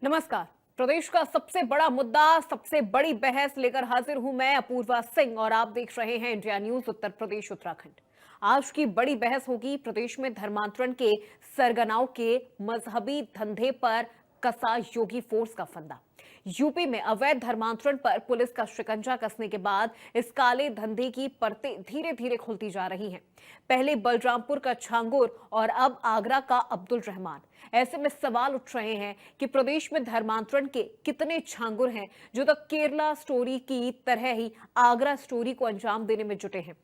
नमस्कार। प्रदेश का सबसे बड़ा मुद्दा, सबसे बड़ी बहस लेकर हाजिर हूं मैं अपूर्वा सिंह और आप देख रहे हैं इंडिया न्यूज उत्तर प्रदेश उत्तराखंड। आज की बड़ी बहस होगी प्रदेश में धर्मांतरण के सरगनाओं के मजहबी धंधे पर कसा योगी फोर्स का फंदा। यूपी में अवैध धर्मांतरण पर पुलिस का शिकंजा कसने के बाद इस काले धंधे की परतें धीरे धीरे खुलती जा रही हैं। पहले बलरामपुर का छांगुर और अब आगरा का अब्दुल रहमान। ऐसे में सवाल उठ रहे हैं कि प्रदेश में धर्मांतरण के कितने छांगुर हैं जो तो केरला स्टोरी की तरह ही आगरा स्टोरी को अंजाम देने में जुटे हैं।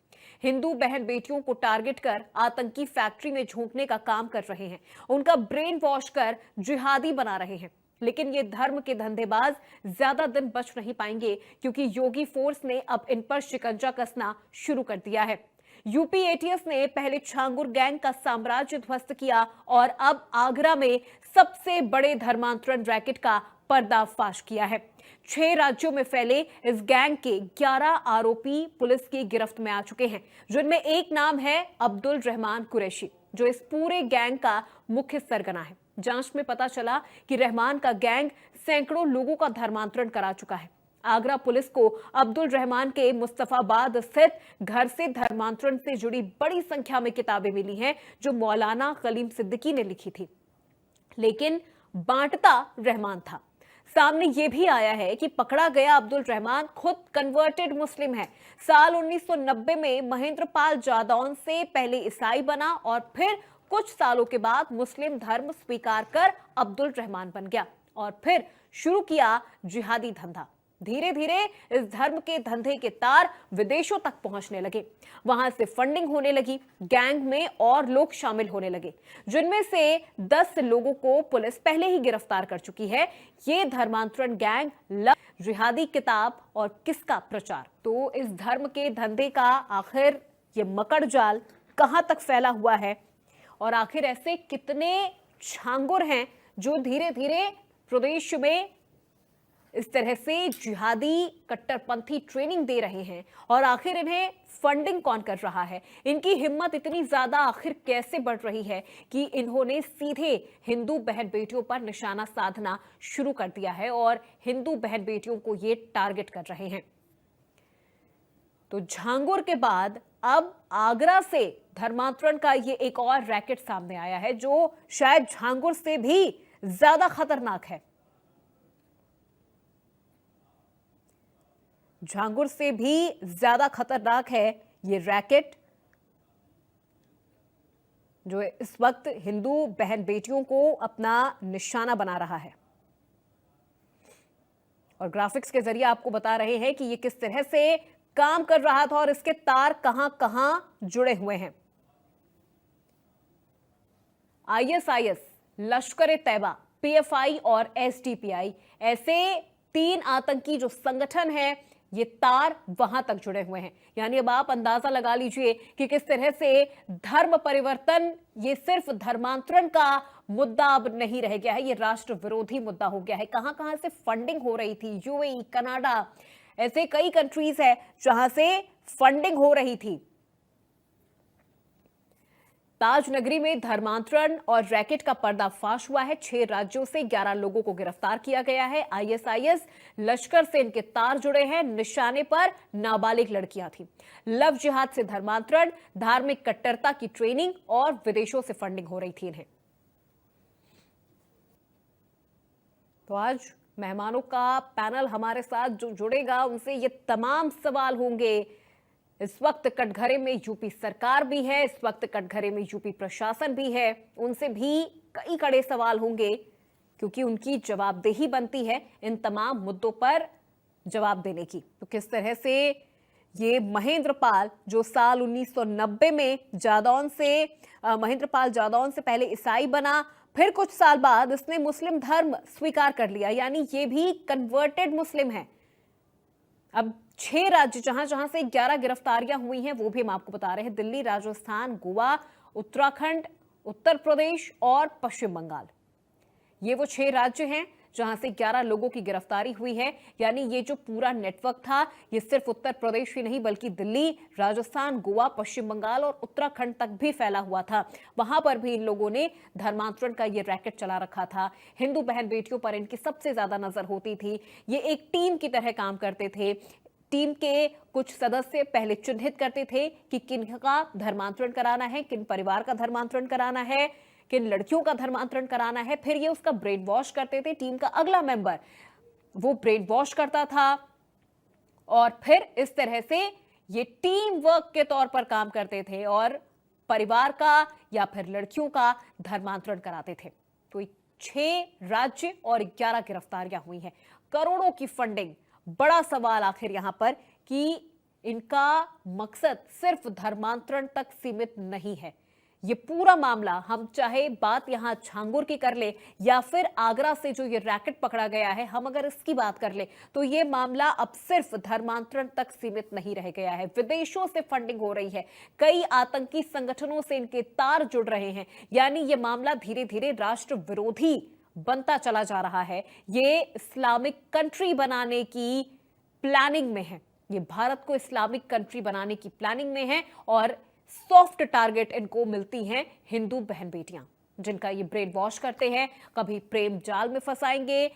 हिंदू बहन बेटियों को टारगेट कर आतंकी फैक्ट्री में झोंकने का काम कर रहे हैं, उनका ब्रेन वॉश कर जिहादी बना रहे हैं। लेकिन ये धर्म के धंधेबाज ज्यादा दिन बच नहीं पाएंगे, क्योंकि योगी फोर्स ने अब इन पर शिकंजा कसना शुरू कर दिया है। यूपी एटीएस ने पहले छांगुर गैंग का साम्राज्य ध्वस्त किया और अब आगरा में सबसे बड़े धर्मांतरण रैकेट का पर्दाफाश किया है। 6 राज्यों में फैले इस गैंग के 11 आरोपी पुलिस की गिरफ्त में आ चुके हैं, जिनमें एक नाम है अब्दुल रहमान कुरैशी, जो इस पूरे गैंग का मुख्य सरगना है। जांच में पता चला कि रहमान का गैंग सैकड़ों लोगों का धर्मांतरण करा चुका है। आगरा पुलिस को अब्दुल रहमान के मुस्तफाबाद स्थित घर से धर्मांतरण से जुड़ी बड़ी संख्या में किताबें मिली हैं, जो मौलाना कलीम सिद्दीकी ने लिखी थी, लेकिन बांटता रहमान था। सामने यह भी आया है कि पकड़ा गया अब्दुल रहमान खुद कन्वर्टेड मुस्लिम है। साल 1990 में महेंद्र पाल जादौन से पहले ईसाई बना और फिर कुछ सालों के बाद मुस्लिम धर्म स्वीकार कर अब्दुल रहमान बन गया और फिर शुरू किया जिहादी धंधा। धीरे धीरे इस धर्म के धंधे के तार विदेशों तक पहुंचने लगे। वहां से फंडिंग होने लगी, गैंग में और लोग शामिल होने लगे, जिनमें से 10 लोगों को पुलिस पहले ही गिरफ्तार कर चुकी है। ये धर्मांतरण गैंग जिहादी किताब और किसका प्रचार। तो इस धर्म के धंधे का आखिर ये मकड़ जाल कहां तक फैला हुआ है और आखिर ऐसे कितने छांगुर हैं जो धीरे धीरे प्रदेश में इस तरह से जिहादी कट्टरपंथी ट्रेनिंग दे रहे हैं और आखिर इन्हें फंडिंग कौन कर रहा है। इनकी हिम्मत इतनी ज्यादा आखिर कैसे बढ़ रही है कि इन्होंने सीधे हिंदू बहन बेटियों पर निशाना साधना शुरू कर दिया है और हिंदू बहन बेटियों को ये टारगेट कर रहे हैं। तो झांगुर के बाद अब आगरा से धर्मांतरण का ये एक और रैकेट सामने आया है, जो शायद झांगुर से भी ज्यादा खतरनाक है। झांगुर से भी ज्यादा खतरनाक है ये रैकेट, जो इस वक्त हिंदू बहन बेटियों को अपना निशाना बना रहा है। और ग्राफिक्स के जरिए आपको बता रहे हैं कि ये किस तरह से काम कर रहा था और इसके तार कहां कहां जुड़े हुए हैं। आईएसआईएस, लश्कर-ए-तैयबा, पीएफआई और एसडीपीआई, ऐसे 3 आतंकी जो संगठन है, ये तार वहां तक जुड़े हुए हैं। यानी अब आप अंदाजा लगा लीजिए कि किस तरह से धर्म परिवर्तन ये सिर्फ धर्मांतरण का मुद्दा अब नहीं रह गया है, ये राष्ट्र विरोधी मुद्दा हो गया है। कहां कहां से फंडिंग हो रही थी, यूएई, कनाडा, ऐसे कई कंट्रीज है जहां से फंडिंग हो रही थी। ताज नगरी में धर्मांतरण और रैकेट का पर्दाफाश हुआ है। 6 राज्यों से 11 लोगों को गिरफ्तार किया गया है। आईएसआईएस, लश्कर से इनके तार जुड़े हैं। निशाने पर नाबालिग लड़कियां थी। लव जिहाद से धर्मांतरण, धार्मिक कट्टरता की ट्रेनिंग और विदेशों से फंडिंग हो रही थी इन्हें। तो आज मेहमानों का पैनल हमारे साथ जो जुड़ेगा, उनसे ये तमाम सवाल होंगे। इस वक्त कटघरे में यूपी सरकार भी है, इस वक्त कटघरे में यूपी प्रशासन भी है, उनसे भी कई कड़े सवाल होंगे, क्योंकि उनकी जवाबदेही बनती है इन तमाम मुद्दों पर जवाब देने की। तो किस तरह से ये महेंद्र पाल, जो साल 1990 में महेंद्र पाल जादौन से पहले ईसाई बना, फिर कुछ साल बाद इसने मुस्लिम धर्म स्वीकार कर लिया, यानी ये भी कन्वर्टेड मुस्लिम है। अब 6 राज्य जहां जहां से 11 गिरफ्तारियां हुई हैं, वो भी हम आपको बता रहे हैं। दिल्ली, राजस्थान, गोवा, उत्तराखंड, उत्तर प्रदेश और पश्चिम बंगाल, ये वो 6 राज्य हैं जहां से 11 लोगों की गिरफ्तारी हुई है। यानी ये जो पूरा नेटवर्क था, ये सिर्फ उत्तर प्रदेश ही नहीं बल्कि दिल्ली, राजस्थान, गोवा, पश्चिम बंगाल और उत्तराखंड तक भी फैला हुआ था। वहां पर भी इन लोगों ने धर्मांतरण का ये रैकेट चला रखा था। हिंदू बहन बेटियों पर इनकी सबसे ज्यादा नजर होती थी। ये एक टीम की तरह काम करते थे। टीम के कुछ सदस्य पहले चिन्हित करते थे कि किनका धर्मांतरण कराना है, किन परिवार का धर्मांतरण कराना है, किन लड़कियों का धर्मांतरण कराना है। फिर ये उसका ब्रेन वॉश करते थे। टीम का अगला मेंबर वो ब्रेन वॉश करता था और फिर इस तरह से ये टीम वर्क के तौर पर काम करते थे और परिवार का या फिर लड़कियों का धर्मांतरण कराते थे। तो 6 राज्य और 11 गिरफ्तारियां हुई हैं। करोड़ों की फंडिंग। बड़ा सवाल आखिर यहां पर कि इनका मकसद सिर्फ धर्मांतरण तक सीमित नहीं है। ये पूरा मामला, हम चाहे बात यहां छांगुर की कर ले या फिर आगरा से जो ये रैकेट पकड़ा गया है, हम अगर इसकी बात कर ले तो ये मामला अब सिर्फ धर्मांतरण तक सीमित नहीं रह गया है। विदेशों से फंडिंग हो रही है, कई आतंकी संगठनों से इनके तार जुड़ रहे हैं। यानी ये मामला धीरे धीरे राष्ट्र विरोधी बनता चला जा रहा है। ये इस्लामिक कंट्री बनाने की प्लानिंग में है। ये भारत को इस्लामिक कंट्री बनाने की प्लानिंग में है और सॉफ्ट टारगेट इनको मिलती हैं हिंदू बहन बेटियां, जिनका ये ब्रेन वॉश करते हैं। कभी प्रेम जाल में फंसाएंगे,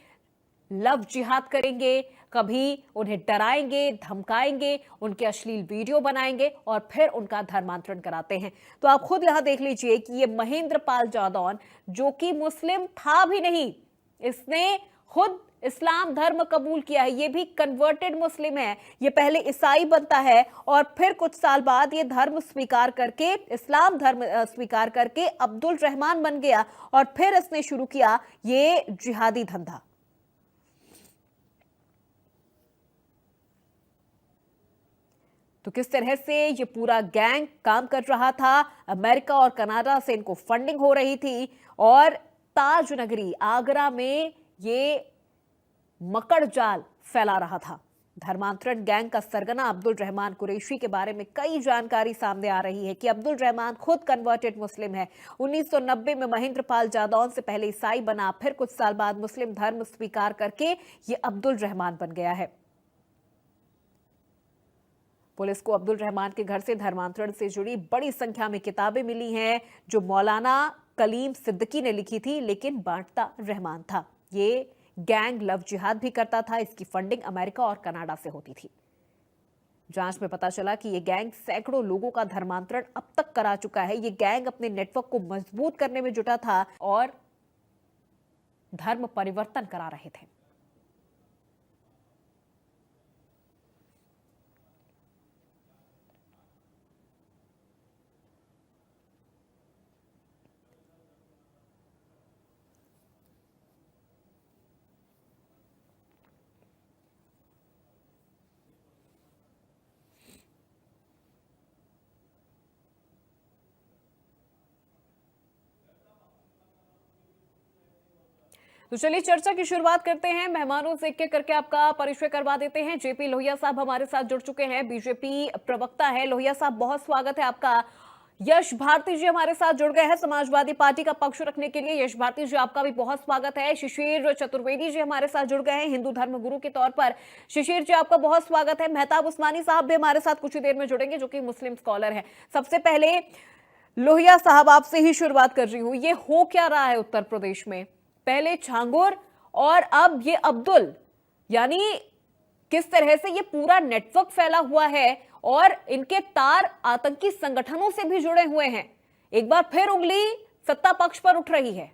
लव जिहाद करेंगे, कभी उन्हें डराएंगे, धमकाएंगे, उनके अश्लील वीडियो बनाएंगे और फिर उनका धर्मांतरण कराते हैं। तो आप खुद यहां देख लीजिए कि ये महेंद्र पाल जादौन, जो कि मुस्लिम था भी नहीं, इसने खुद इस्लाम धर्म कबूल किया है। ये भी कन्वर्टेड मुस्लिम है। ये पहले ईसाई बनता है और फिर कुछ साल बाद ये धर्म स्वीकार करके, इस्लाम धर्म स्वीकार करके अब्दुल रहमान बन गया और फिर इसने शुरू किया ये जिहादी धंधा। तो किस तरह से ये पूरा गैंग काम कर रहा था। अमेरिका और कनाडा से इनको फंडिंग हो रही थी और ताज नगरी आगरा में ये मकड़ जाल फैला रहा था। धर्मांतरण गैंग का सरगना अब्दुल रहमान कुरैशी के बारे में कई जानकारी सामने आ रही है कि अब्दुल रहमान खुद कन्वर्टेड मुस्लिम है। 1990 में महेंद्र पाल जादौन से पहले ईसाई बना, फिर कुछ साल बाद मुस्लिम धर्म स्वीकार करके ये अब्दुल रहमान बन गया है। पुलिस को अब्दुल रहमान के घर से धर्मांतरण से जुड़ी बड़ी संख्या में किताबें मिली हैं जो मौलाना कलीम सिद्दीकी ने लिखी थी, लेकिन बांटता रहमान था। ये गैंग लव जिहाद भी करता था। इसकी फंडिंग अमेरिका और कनाडा से होती थी। जांच में पता चला कि ये गैंग सैकड़ों लोगों का धर्मांतरण अब तक करा चुका है। ये गैंग अपने नेटवर्क को मजबूत करने में जुटा था और धर्म परिवर्तन करा रहे थे। तो चलिए चर्चा की शुरुआत करते हैं। मेहमानों से एक एक करके आपका परिचय करवा देते हैं। जेपी लोहिया साहब हमारे साथ जुड़ चुके हैं, बीजेपी प्रवक्ता है। लोहिया साहब, बहुत स्वागत है आपका। यश भारती जी हमारे साथ जुड़ गए हैं समाजवादी पार्टी का पक्ष रखने के लिए। यश भारती जी, आपका भी बहुत स्वागत है। शिशिर चतुर्वेदी जी हमारे साथ जुड़ गए हैं हिंदू धर्म गुरु के तौर पर। शिशिर जी, आपका बहुत स्वागत है। मेहताब उस्मानी साहब भी हमारे साथ कुछ ही देर में जुड़ेंगे, जो कि मुस्लिम स्कॉलर है। सबसे पहले लोहिया साहब आपसे ही शुरुआत कर रही हूं। ये हो क्या रहा है उत्तर प्रदेश में? पहले छांगुर और अब ये अब्दुल, यानी किस तरह से ये पूरा नेटवर्क फैला हुआ है और इनके तार आतंकी संगठनों से भी जुड़े हुए हैं। एक बार फिर उंगली सत्ता पक्ष पर उठ रही है।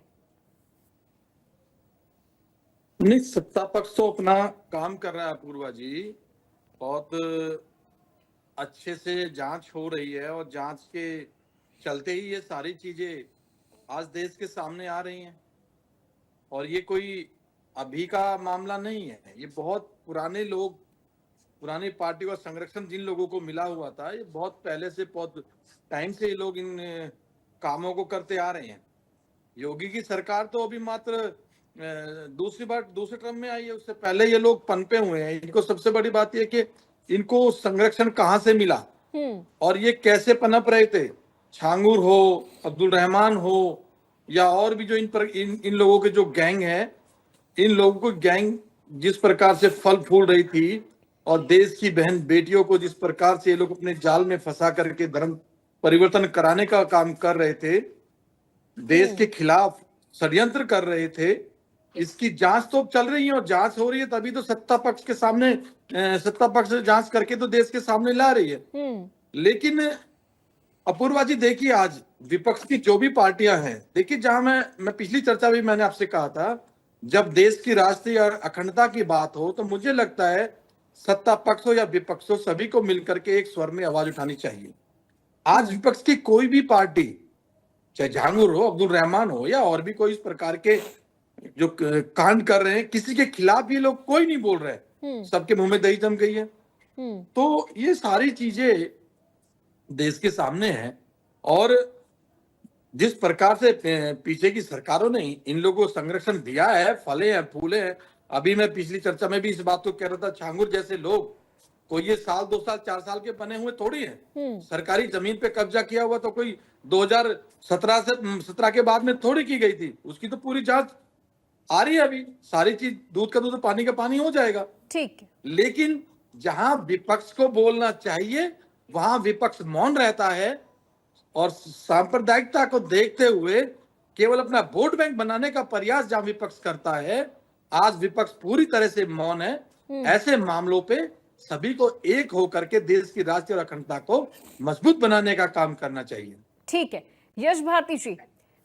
नहीं, सत्ता पक्ष तो अपना काम कर रहा है अपूर्वा जी। बहुत अच्छे से जांच हो रही है और जांच के चलते ही ये सारी चीजें आज देश के सामने आ रही हैं। और ये कोई अभी का मामला नहीं है, ये बहुत पुराने लोग, पुरानी पार्टी का संरक्षण जिन लोगों को मिला हुआ था, ये बहुत पहले से, बहुत टाइम से ये लोग इन कामों को करते आ रहे हैं। योगी की सरकार तो अभी मात्र दूसरे टर्म में आई है, उससे पहले ये लोग पनपे हुए हैं। इनको सबसे बड़ी बात यह कि इनको संरक्षण कहाँ से मिला और ये कैसे पनप रहे थे। छांगुर हो, अब्दुल रहमान हो या और भी जो इन लोगों के जो गैंग है, इन लोगों को गैंग जिस प्रकार से फल फूल रही थी और देश की बहन बेटियों को जिस प्रकार से ये लोग अपने जाल में फंसा करके धर्म परिवर्तन कराने का काम कर रहे थे, देश के खिलाफ षड्यंत्र कर रहे थे, इसकी जांच तो चल रही है और जांच हो रही है, तभी तो सत्ता पक्ष के सामने सत्ता पक्ष से जांच करके तो देश के सामने ला रही है। लेकिन अपूर्वा जी देखिए, आज विपक्ष की जो भी पार्टियां हैं, देखिए जहां मैं पिछली चर्चा भी मैंने आपसे कहा था, जब देश की राष्ट्रीय अखंडता की बात हो तो मुझे लगता है सत्ता पक्ष हो या विपक्ष हो, सभी को मिलकर के एक स्वर में आवाज उठानी चाहिए। आज विपक्ष की कोई भी पार्टी, चाहे झांगुर हो, अब्दुल रहमान हो या और भी कोई इस प्रकार के जो कांड कर रहे हैं, किसी के खिलाफ ये लोग कोई नहीं बोल रहे, सबके मुंह में दही जम गई है। तो ये सारी चीजें देश के सामने है और जिस प्रकार से पीछे की सरकारों ने इन लोगों को संरक्षण दिया है, फले हैं, फूले हैं। अभी मैं पिछली चर्चा में भी इस बात को कह रहा था, छांगुर जैसे लोग कोई ये साल 2 साल 4 साल के बने हुए थोड़ी हैं। सरकारी जमीन पे कब्जा किया हुआ तो कोई 2017 के बाद में थोड़ी की गई थी, उसकी तो पूरी जांच आ रही है। अभी सारी चीज दूध का दूध पानी का पानी हो जाएगा। ठीक। लेकिन जहां विपक्ष को बोलना चाहिए वहां विपक्ष मौन रहता है और सांप्रदायिकता को देखते हुए केवल अपना वोट बैंक बनाने का प्रयास जहां विपक्ष करता है, आज विपक्ष पूरी तरह से मौन है। ऐसे मामलों पे सभी को एक होकर के देश की राष्ट्रीय अखंडता को मजबूत बनाने का काम करना चाहिए। ठीक है, यश भारती जी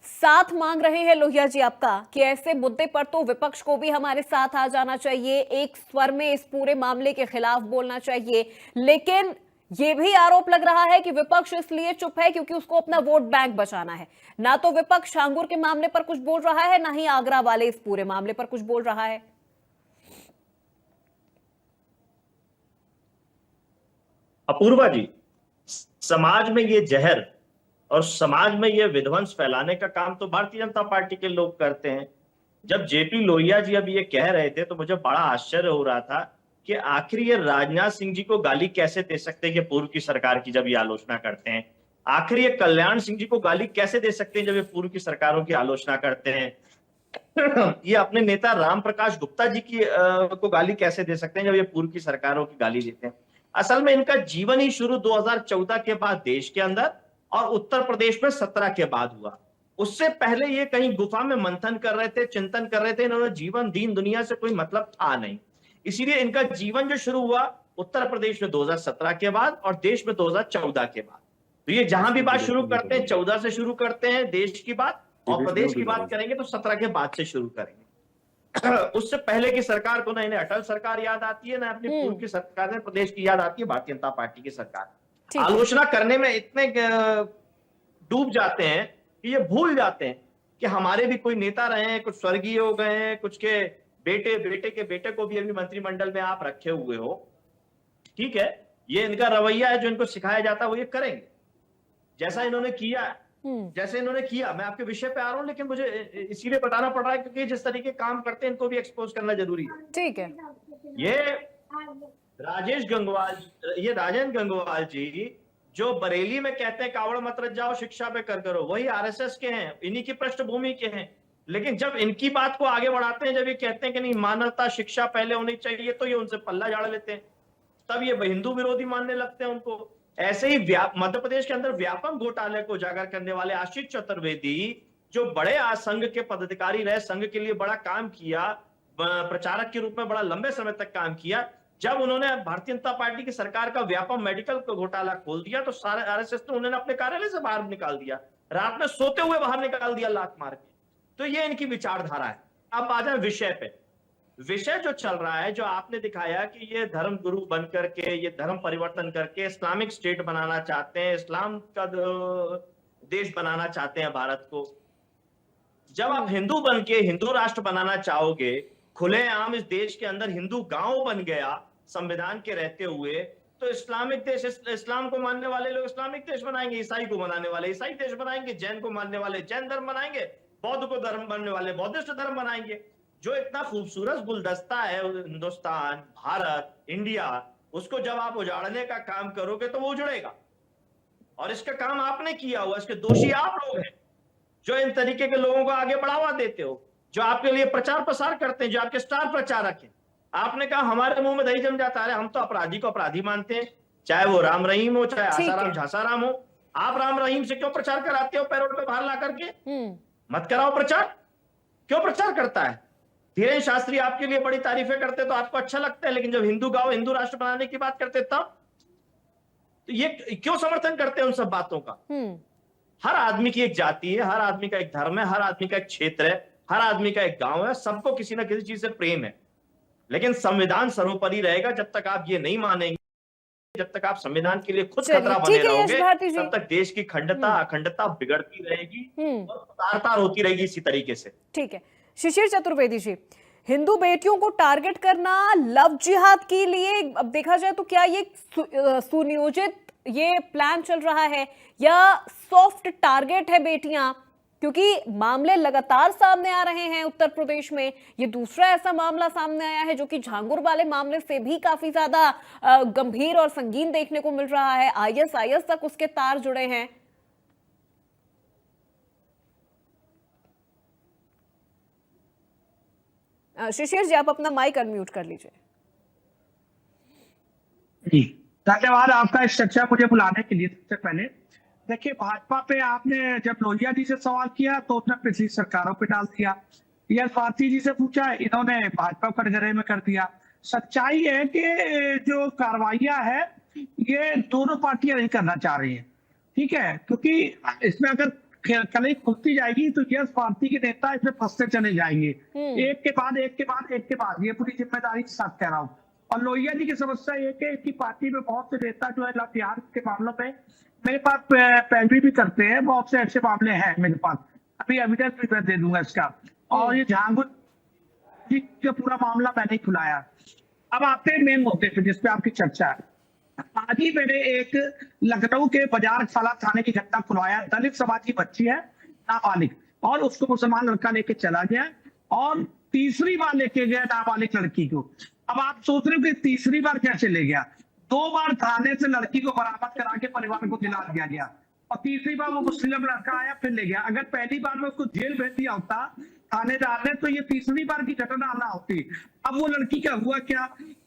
साथ मांग रहे हैं लोहिया जी आपका कि ऐसे मुद्दे पर तो विपक्ष को भी हमारे साथ आ जाना चाहिए, एक स्वर में इस पूरे मामले के खिलाफ बोलना चाहिए। लेकिन ये भी आरोप लग रहा है कि विपक्ष इसलिए चुप है क्योंकि उसको अपना वोट बैंक बचाना है। ना तो विपक्ष छांगुर के मामले पर कुछ बोल रहा है, ना ही आगरा वाले इस पूरे मामले पर कुछ बोल रहा है। अपूर्वा जी, समाज में ये जहर और समाज में ये विध्वंस फैलाने का काम तो भारतीय जनता पार्टी के लोग करते हैं। जब जेपी लोहिया जी अब ये कह रहे थे तो मुझे बड़ा आश्चर्य हो रहा था कि आखिर ये राजनाथ सिंह जी को गाली कैसे दे सकते हैं कि पूर्व की सरकार की जब ये आलोचना करते हैं। आखिर ये कल्याण सिंह जी को गाली कैसे दे सकते हैं जब ये पूर्व की सरकारों की आलोचना करते हैं। ये अपने नेता राम प्रकाश गुप्ता जी की को गाली कैसे दे सकते हैं जब ये पूर्व की सरकारों की गाली देते हैं। असल में इनका जीवन ही शुरू 2014 के बाद देश के अंदर और उत्तर प्रदेश में 17 के बाद हुआ। उससे पहले ये कहीं गुफा में मंथन कर रहे थे, चिंतन कर रहे थे। इन्होंने जीवन दीन दुनिया से कोई मतलब था नहीं, इसीलिए इनका जीवन जो शुरू हुआ उत्तर प्रदेश में 2017 के बाद और देश में 2014 के बाद। तो ये जहां भी बात शुरू करते हैं 14 से शुरू करते हैं देश की बात, और प्रदेश की बात करेंगे तो 17 के बाद से शुरू करेंगे। उससे पहले की सरकार को ना इन्हें अटल सरकार याद आती है, ना अपनी पूर्व की सरकार, प्रदेश की याद आती है भारतीय जनता पार्टी की सरकार। आलोचना करने में इतने डूब जाते हैं कि ये भूल जाते हैं कि हमारे भी कोई नेता रहे हैं, कुछ स्वर्गीय हो गए हैं, कुछ के बेटे बेटे को भी अभी मंत्रिमंडल में आप रखे हुए हो। ठीक है, ये इनका रवैया है, जो इनको सिखाया जाता है वो ये करेंगे जैसा इन्होंने किया। जैसे इन्होंने किया, मैं आपके विषय पे आ रहा हूं, लेकिन मुझे इसीलिए बताना पड़ रहा है क्योंकि जिस तरीके काम करते हैं इनको भी एक्सपोज करना जरूरी है। ठीक है, ये राजेंद्र गंगवाल जी जो बरेली में कहते हैं कावड़ मत रच जाओ, शिक्षा पे कर करो, वही आरएसएस के हैं, इन्हीं की पृष्ठभूमि के हैं। लेकिन जब इनकी बात को आगे बढ़ाते हैं, जब ये कहते हैं कि नहीं मानवता शिक्षा पहले होनी चाहिए, तो ये उनसे पल्ला झाड़ लेते हैं, तब ये हिंदू विरोधी मानने लगते हैं उनको। ऐसे ही मध्य प्रदेश के अंदर व्यापम घोटाले को उजागर करने वाले आशीष चतुर्वेदी, जो बड़े संघ के पदाधिकारी रहे, संघ के लिए बड़ा काम किया, प्रचारक के रूप में बड़ा लंबे समय तक काम किया, जब उन्होंने भारतीय जनता पार्टी की सरकार का व्यापम मेडिकल घोटाला खोल दिया तो सारे आरएसएस ने उन्होंने अपने कार्यालय से बाहर निकाल दिया, रात में सोते हुए बाहर निकाल दिया लात मार के। तो ये इनकी विचारधारा है। अब आ जाए विषय पे। विषय जो चल रहा है, जो आपने दिखाया कि ये धर्म गुरु बन करके, ये धर्म परिवर्तन करके इस्लामिक स्टेट बनाना चाहते हैं, इस्लाम का देश बनाना चाहते हैं भारत को। जब आप हिंदू बन के हिंदू राष्ट्र बनाना चाहोगे, खुलेआम इस देश के अंदर हिंदू गांव बन गया संविधान के रहते हुए, तो इस्लामिक देश, इस्लाम को मानने वाले लोग इस्लामिक देश बनाएंगे, ईसाई को मानने वाले ईसाई देश बनाएंगे, जैन को मानने वाले जैन धर्म बनाएंगे, बौद्ध को धर्म मानने वाले बौद्धिस्ट धर्म बनाएंगे। जो इतना खूबसूरत गुलदस्ता है हिंदुस्तान, भारत, इंडिया, उसको जब आप उजाड़ने का काम करोगे तो वो उजड़ेगा। और इसका काम आपने किया हुआ, इसके दोषी आप लोग हैं जो इन तरीके के लोगों को आगे बढ़ावा देते हो। जो आपके लिए प्रचार प्रसार करते हैं, जो आपके स्टार प्रचारक हैं। आपने कहा हमारे मुंह में दही जम जाता है, हम तो अपराधी को अपराधी मानते हैं, चाहे वो राम रहीम हो, चाहे ठीक आसाराम है। झासाराम हो। आप राम रहीम से क्यों प्रचार कराते हो पैरोल पे बाहर ला करके? मत कराओ प्रचार। क्यों प्रचार करता है? धीरेन्द्र शास्त्री आपके लिए बड़ी तारीफें करते तो आपको अच्छा लगता है, लेकिन जब हिंदू गांव हिंदू राष्ट्र बनाने की बात करते तब तो ये क्यों समर्थन करते हैं उन सब बातों का? हर आदमी की एक जाति है, हर आदमी का एक धर्म है, हर आदमी का एक क्षेत्र है, हर आदमी का एक गांव है, सबको किसी ना किसी चीज से प्रेम है। लेकिन संविधान सर्वोपरि रहेगा। जब तक आप ये नहीं मानेंगे, जब तक आप संविधान के लिए खुद खतरा बने ठीक है यश रहोगे, भारती जी। तब तक देश की खंडता अखंडता बिगड़ती रहेगी और तार तार होती रहेगी इसी तरीके से। ठीक है शिशिर चतुर्वेदी जी, हिंदू बेटियों को टारगेट करना लव जिहाद के लिए अब देखा जाए तो क्या ये सुनियोजित ये प्लान चल रहा है या सॉफ्ट टारगेट है बेटियां? क्योंकि मामले लगातार सामने आ रहे हैं उत्तर प्रदेश में। ये दूसरा ऐसा मामला सामने आया है जो कि झांगुर वाले मामले से भी काफी ज्यादा गंभीर और संगीन देखने को मिल रहा है। आईएसआईएस तक उसके तार जुड़े हैं। शिशिर जी आप अपना माइक अनम्यूट कर लीजिए। जी धन्यवाद आपका इस चर्चा मुझे बुलाने के लिए। सबसे पहले देखिए, भाजपा पे आपने जब लोहिया जी से सवाल किया तो उसने पिछली सरकारों पे डाल दिया। यश भारती जी से पूछा, इन्होंने भाजपा कटघरे में कर दिया। सच्चाई है कि जो कार्रवाइयां है ये दोनों पार्टियां नहीं करना चाह रही है, ठीक है, क्योंकि इसमें अगर कली खुलती जाएगी तो यश भारती के नेता इसमें फंसते चले जाएंगे, एक के बाद एक के बाद एक के बाद। ये पूरी जिम्मेदारी के साथ कह रहा हूँ। और लोहिया जी की समस्या ये कि इनकी पार्टी में बहुत से नेता जो है लव जिहाद के मामलों में मेरे पास पैरवी भी करते हैं। बहुत से ऐसे मामले हैं मेरे पास, अभी एविडेंस भी मैं दे दूंगा इसका। और ये झांगुर जी का पूरा मामला मैंने खुलाया। अब आते हैं मेन मुद्दे पे जिसपे आपकी चर्चा है। आज ही मैंने एक लखनऊ के बाजार साला थाने की घटना खुलवाया। दलित समाज की बच्ची है नाबालिग, और उसको मुसलमान लड़का लेके चला गया और तीसरी बार लेके गया नाबालिग लड़की को। अब आप सोच रहे हो कि तीसरी बार कैसे ले गया? 2 बार थाने से लड़की को बरामद करा के परिवार को दिला दिया गया और तीसरी बार वो मुस्लिम लड़का आया फिर ले गया। अगर पहली बार में उसको जेल भेज दिया होता थानेदार ने तो ये तीसरी बार की घटना ना होती। अब वो लड़की का हुआ क्या?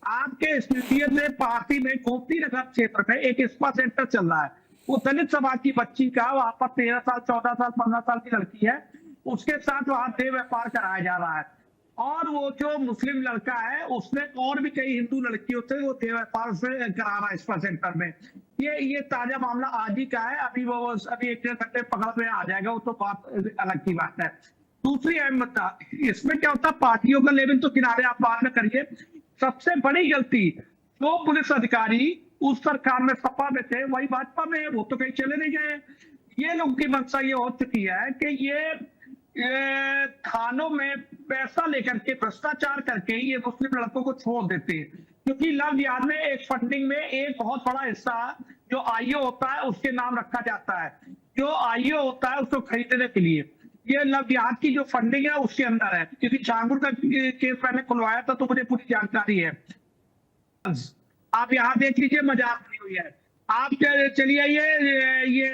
आपके स्टेडियम में पार्टी में गोमती नगर क्षेत्र में एक स्पा सेंटर चल रहा है। वो दलित समाज की बच्ची का वहां पर 13 साल 14 साल 15 साल की लड़की है, उसके साथ वहां देह व्यापार कराया जा रहा है। और वो जो मुस्लिम लड़का है उसने और भी कई हिंदू लड़कियों से वो देह व्यापार से करा रहा है स्पा सेंटर में। ये ताजा मामला आज ही का है। अभी 1-1.5 घंटे पकड़ में आ जाएगा, वो तो बात अलग की बात है। दूसरी अहम मुद्दा इसमें क्या होता है, पार्टियों का लेवल तो किनारे आप बात में करिए। सबसे बड़ी गलती जो पुलिस अधिकारी उस सरकार में सपा में थे वही भाजपा में है, वो तो कहीं चले नहीं गए। ये लोगों की मंशा ये हो चुकी है कि ये थानों में पैसा लेकर के भ्रष्टाचार करके ये मुस्लिम लड़कों को छोड़ देते हैं। क्योंकि लव जिहाद में एक फंडिंग में एक बहुत बड़ा हिस्सा जो आईओ होता है उसके नाम रखा जाता है। जो आईओ होता है उसको खरीदने के लिए ये लव जिहाद की जो फंडिंग है उसके अंदर है। क्योंकि झांगुर का केस मैंने खुलवाया था तो मुझे पूरी जानकारी है। आप यहाँ देख लीजिए, मजाक नहीं हुई है। आप चलिए आइए ये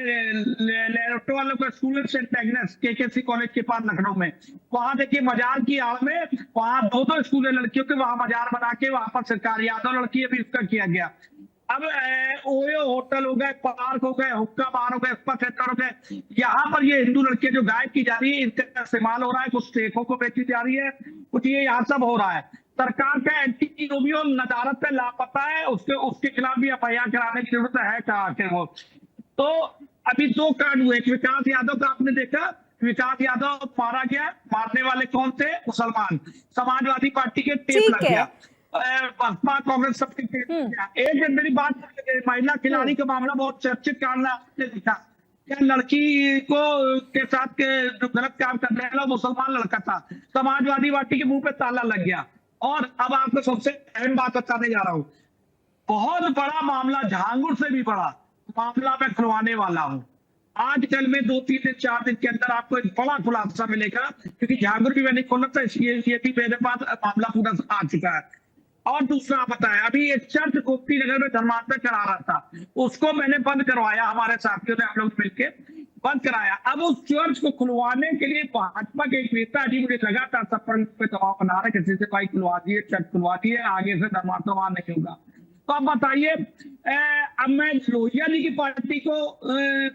लेरोटो वालों का स्कूल है सेंट एग्नेस केकेसी कॉलेज के पास लखनऊ में, वहां देखिए मजार की आड़ में वहां 2 स्कूल है लड़कियों के, वहां मजार बना के वहां पर सरकार यादव लड़की भी इसका किया गया। अब ओयो होटल हो गए, पार्क हो गए, हुक्का बार हो गए, स्पा सेंटर हो गए, यहाँ पर ये हिंदू लड़कियां जो गायब की जा रही है इनका इस्तेमाल हो रहा है। कुछ स्टेकों को बेची जा रही है, कुछ ये यहाँ सब हो रहा है। सरकार का एंटी रोमियो नदारत पे लापता है, उसके खिलाफ भी एफआईआर कराने की जरूरत है कहा के वो। तो अभी 2 कांड हुए। विकास यादव का आपने देखा, विकास यादव मारा गया, मारने वाले कौन थे? मुसलमान। समाजवादी पार्टी के टेप लग गया, बसपा कांग्रेस सबके टेप लग गया। एक मेरी बात, महिला खिलाड़ी का मामला बहुत चर्चित कांड आपने देखा। क्या लड़की को के साथ जो गलत काम करने वाला मुसलमान लड़का था, समाजवादी पार्टी के मुंह पे ताला लग गया। और अब आपको सबसे अहम बात बताने जा रहा हूं, बहुत बड़ा मामला, झांगुर से भी बड़ा मामला मैं खुलवाने वाला हूं। आजकल में 2-3 दिन 4 दिन के अंदर आपको एक बड़ा खुलासा मिलेगा, क्योंकि झांगुर भी मैंने खोला था, ये भी मेरे पास मामला पूरा आ चुका है। और दूसरा बताया, अभी एक चर्च गोमती नगर में धर्मांतर करा रहा था, उसको मैंने बंद करवाया हमारे साथियों ने, हम लोग मिलकर। बंद कराया। अब उस चर्च को खुलवाने के लिए भाजपा के एक नेता जी मुझे लगातार सब पे दबाव बना रहे, किसी से भाई खुलवा दिए, चर्च खुलवा दिए, आगे से धर्मांतरण नहीं होगा। तो अब बताइए, अब मैं लोहिया जी की पार्टी को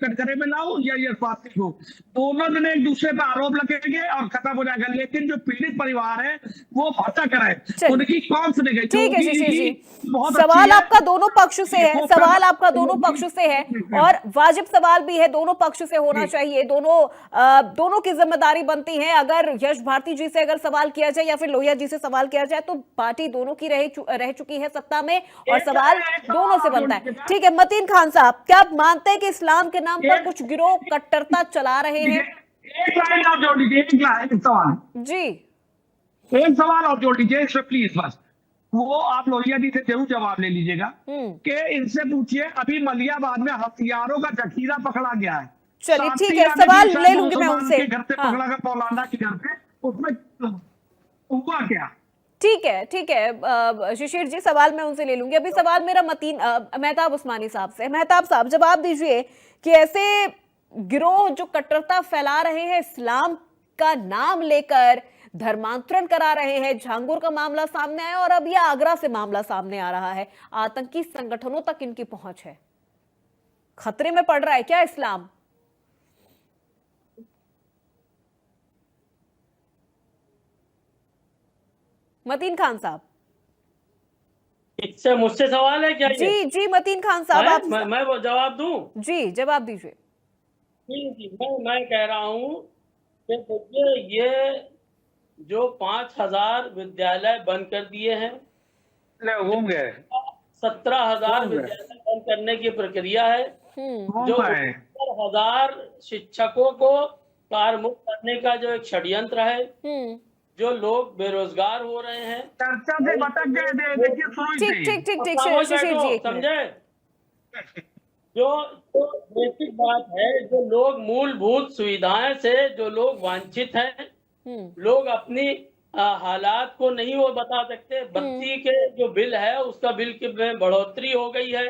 कटघरे में लाऊं या ये पार्टी को? दोनों जने एक दूसरे पर आरोप लगेंगे और खत्म हो जाएगा। लेकिन जो पीड़ित परिवार है वो भटक रहे, उनकी कौन सुनेगी? ठीक है शिशिर जी, बहुत सवाल आपका दोनों पक्ष से है, सवाल आपका दोनों पक्ष से है और वाजिब सवाल भी है, दोनों पक्ष से होना चाहिए। दोनों की जिम्मेदारी बनती है। अगर यश भारती जी से अगर सवाल किया जाए या फिर लोहिया जी से सवाल किया जाए तो पार्टी दोनों की रह चुकी है सत्ता में और सवाल दोनों से बनता है। ठीक है मतीन खान साहब, क्या आप मानते हैं कि इस्लाम के नाम पर कुछ गिरोह कट्टरता चला रहे हैं? एक लाइन आप जोड़ लीजिए, एक सवाल जी, एक सवाल और जोड़ लीजिए इसमें प्लीज, बस वो आप लोहिया जी से जरूर जवाब ले लीजिएगा कि इनसे पूछिए, अभी मलियाबाद में हथियारों का जखीरा पकड़ा गया है। चलिए ठीक है, सवाल ले लूंगी मैं उनसे। घर से पकड़ा गया पौलाना के घर पे, उसमें हुआ क्या? ठीक है शिशिर जी, सवाल मैं उनसे ले लूंगी। अभी सवाल मेरा मेहताब उस्मानी साहब से। मेहताब साहब जवाब दीजिए कि ऐसे गिरोह जो कट्टरता फैला रहे हैं, इस्लाम का नाम लेकर धर्मांतरण करा रहे हैं, झांगुर का मामला सामने आया और अब यह आगरा से मामला सामने आ रहा है, आतंकी संगठनों तक इनकी पहुंच है, खतरे में पड़ रहा है क्या इस्लाम? मतीन खान साहब, इससे मुझसे सवाल है क्या? जी जी मतीन खान साहब, आप मैं वो जवाब दूं? जी जवाब दीजिए। जी मैं कह रहा हूं कि देखिए, ये जो 5,000 विद्यालय बंद कर दिए हैं, 17,000 विद्यालय बंद करने की प्रक्रिया है, जो 70,000 शिक्षकों को कारमुक्त करने का जो एक षड्यंत्र है, जो लोग बेरोजगार हो रहे हैं, चर्चा से भटक गए, देखिए ठीक शिशिर जी, समझे? जो बेसिक बात है, जो लोग मूलभूत सुविधाएं से जो लोग वांछित हैं, लोग अपनी हालात को नहीं वो बता सकते। बत्ती के जो बिल है उसका बिल की में बढ़ोतरी हो गई है।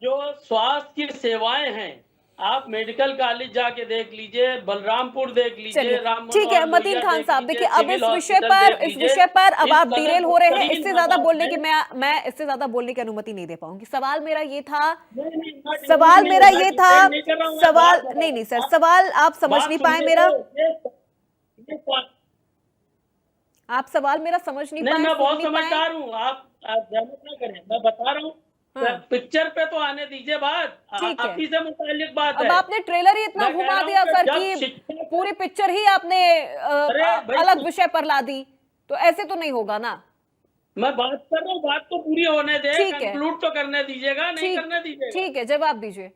जो स्वास्थ्य की सेवाएं हैं, आप मेडिकल कॉलेज जाके देख लीजिए, बलरामपुर देख लीजिए, ठीक है मतीन खान साहब, देखिए अब इस विषय पर अब आप डिरेल हो रहे हैं। इससे ज्यादा बोलने की मैं इससे ज्यादा बोलने की अनुमति नहीं दे पाऊंगी। सवाल मेरा ये था सवाल नहीं सर, सवाल आप समझ नहीं पाए मेरा, आप सवाल मेरा समझ नहीं पाए। मैं बहुत समझदार हूँ, आप जहमत ना करें, मैं बता रहा हूँ। पिक्चर पे तो आने दीजिए बात, आप ही से मुताल्लिक बात है। अब आपने ट्रेलर ही इतना घुमा दिया सर कि पूरी पिक्चर ही आपने अलग विषय पर ला दी, तो ऐसे तो नहीं होगा ना। मैं बात कर रहा हूँ, बात तो पूरी होने दे, कंक्लूड तो करने दीजिएगा, नहीं करने दीजिएगा। ठीक है, जवाब दीजिए।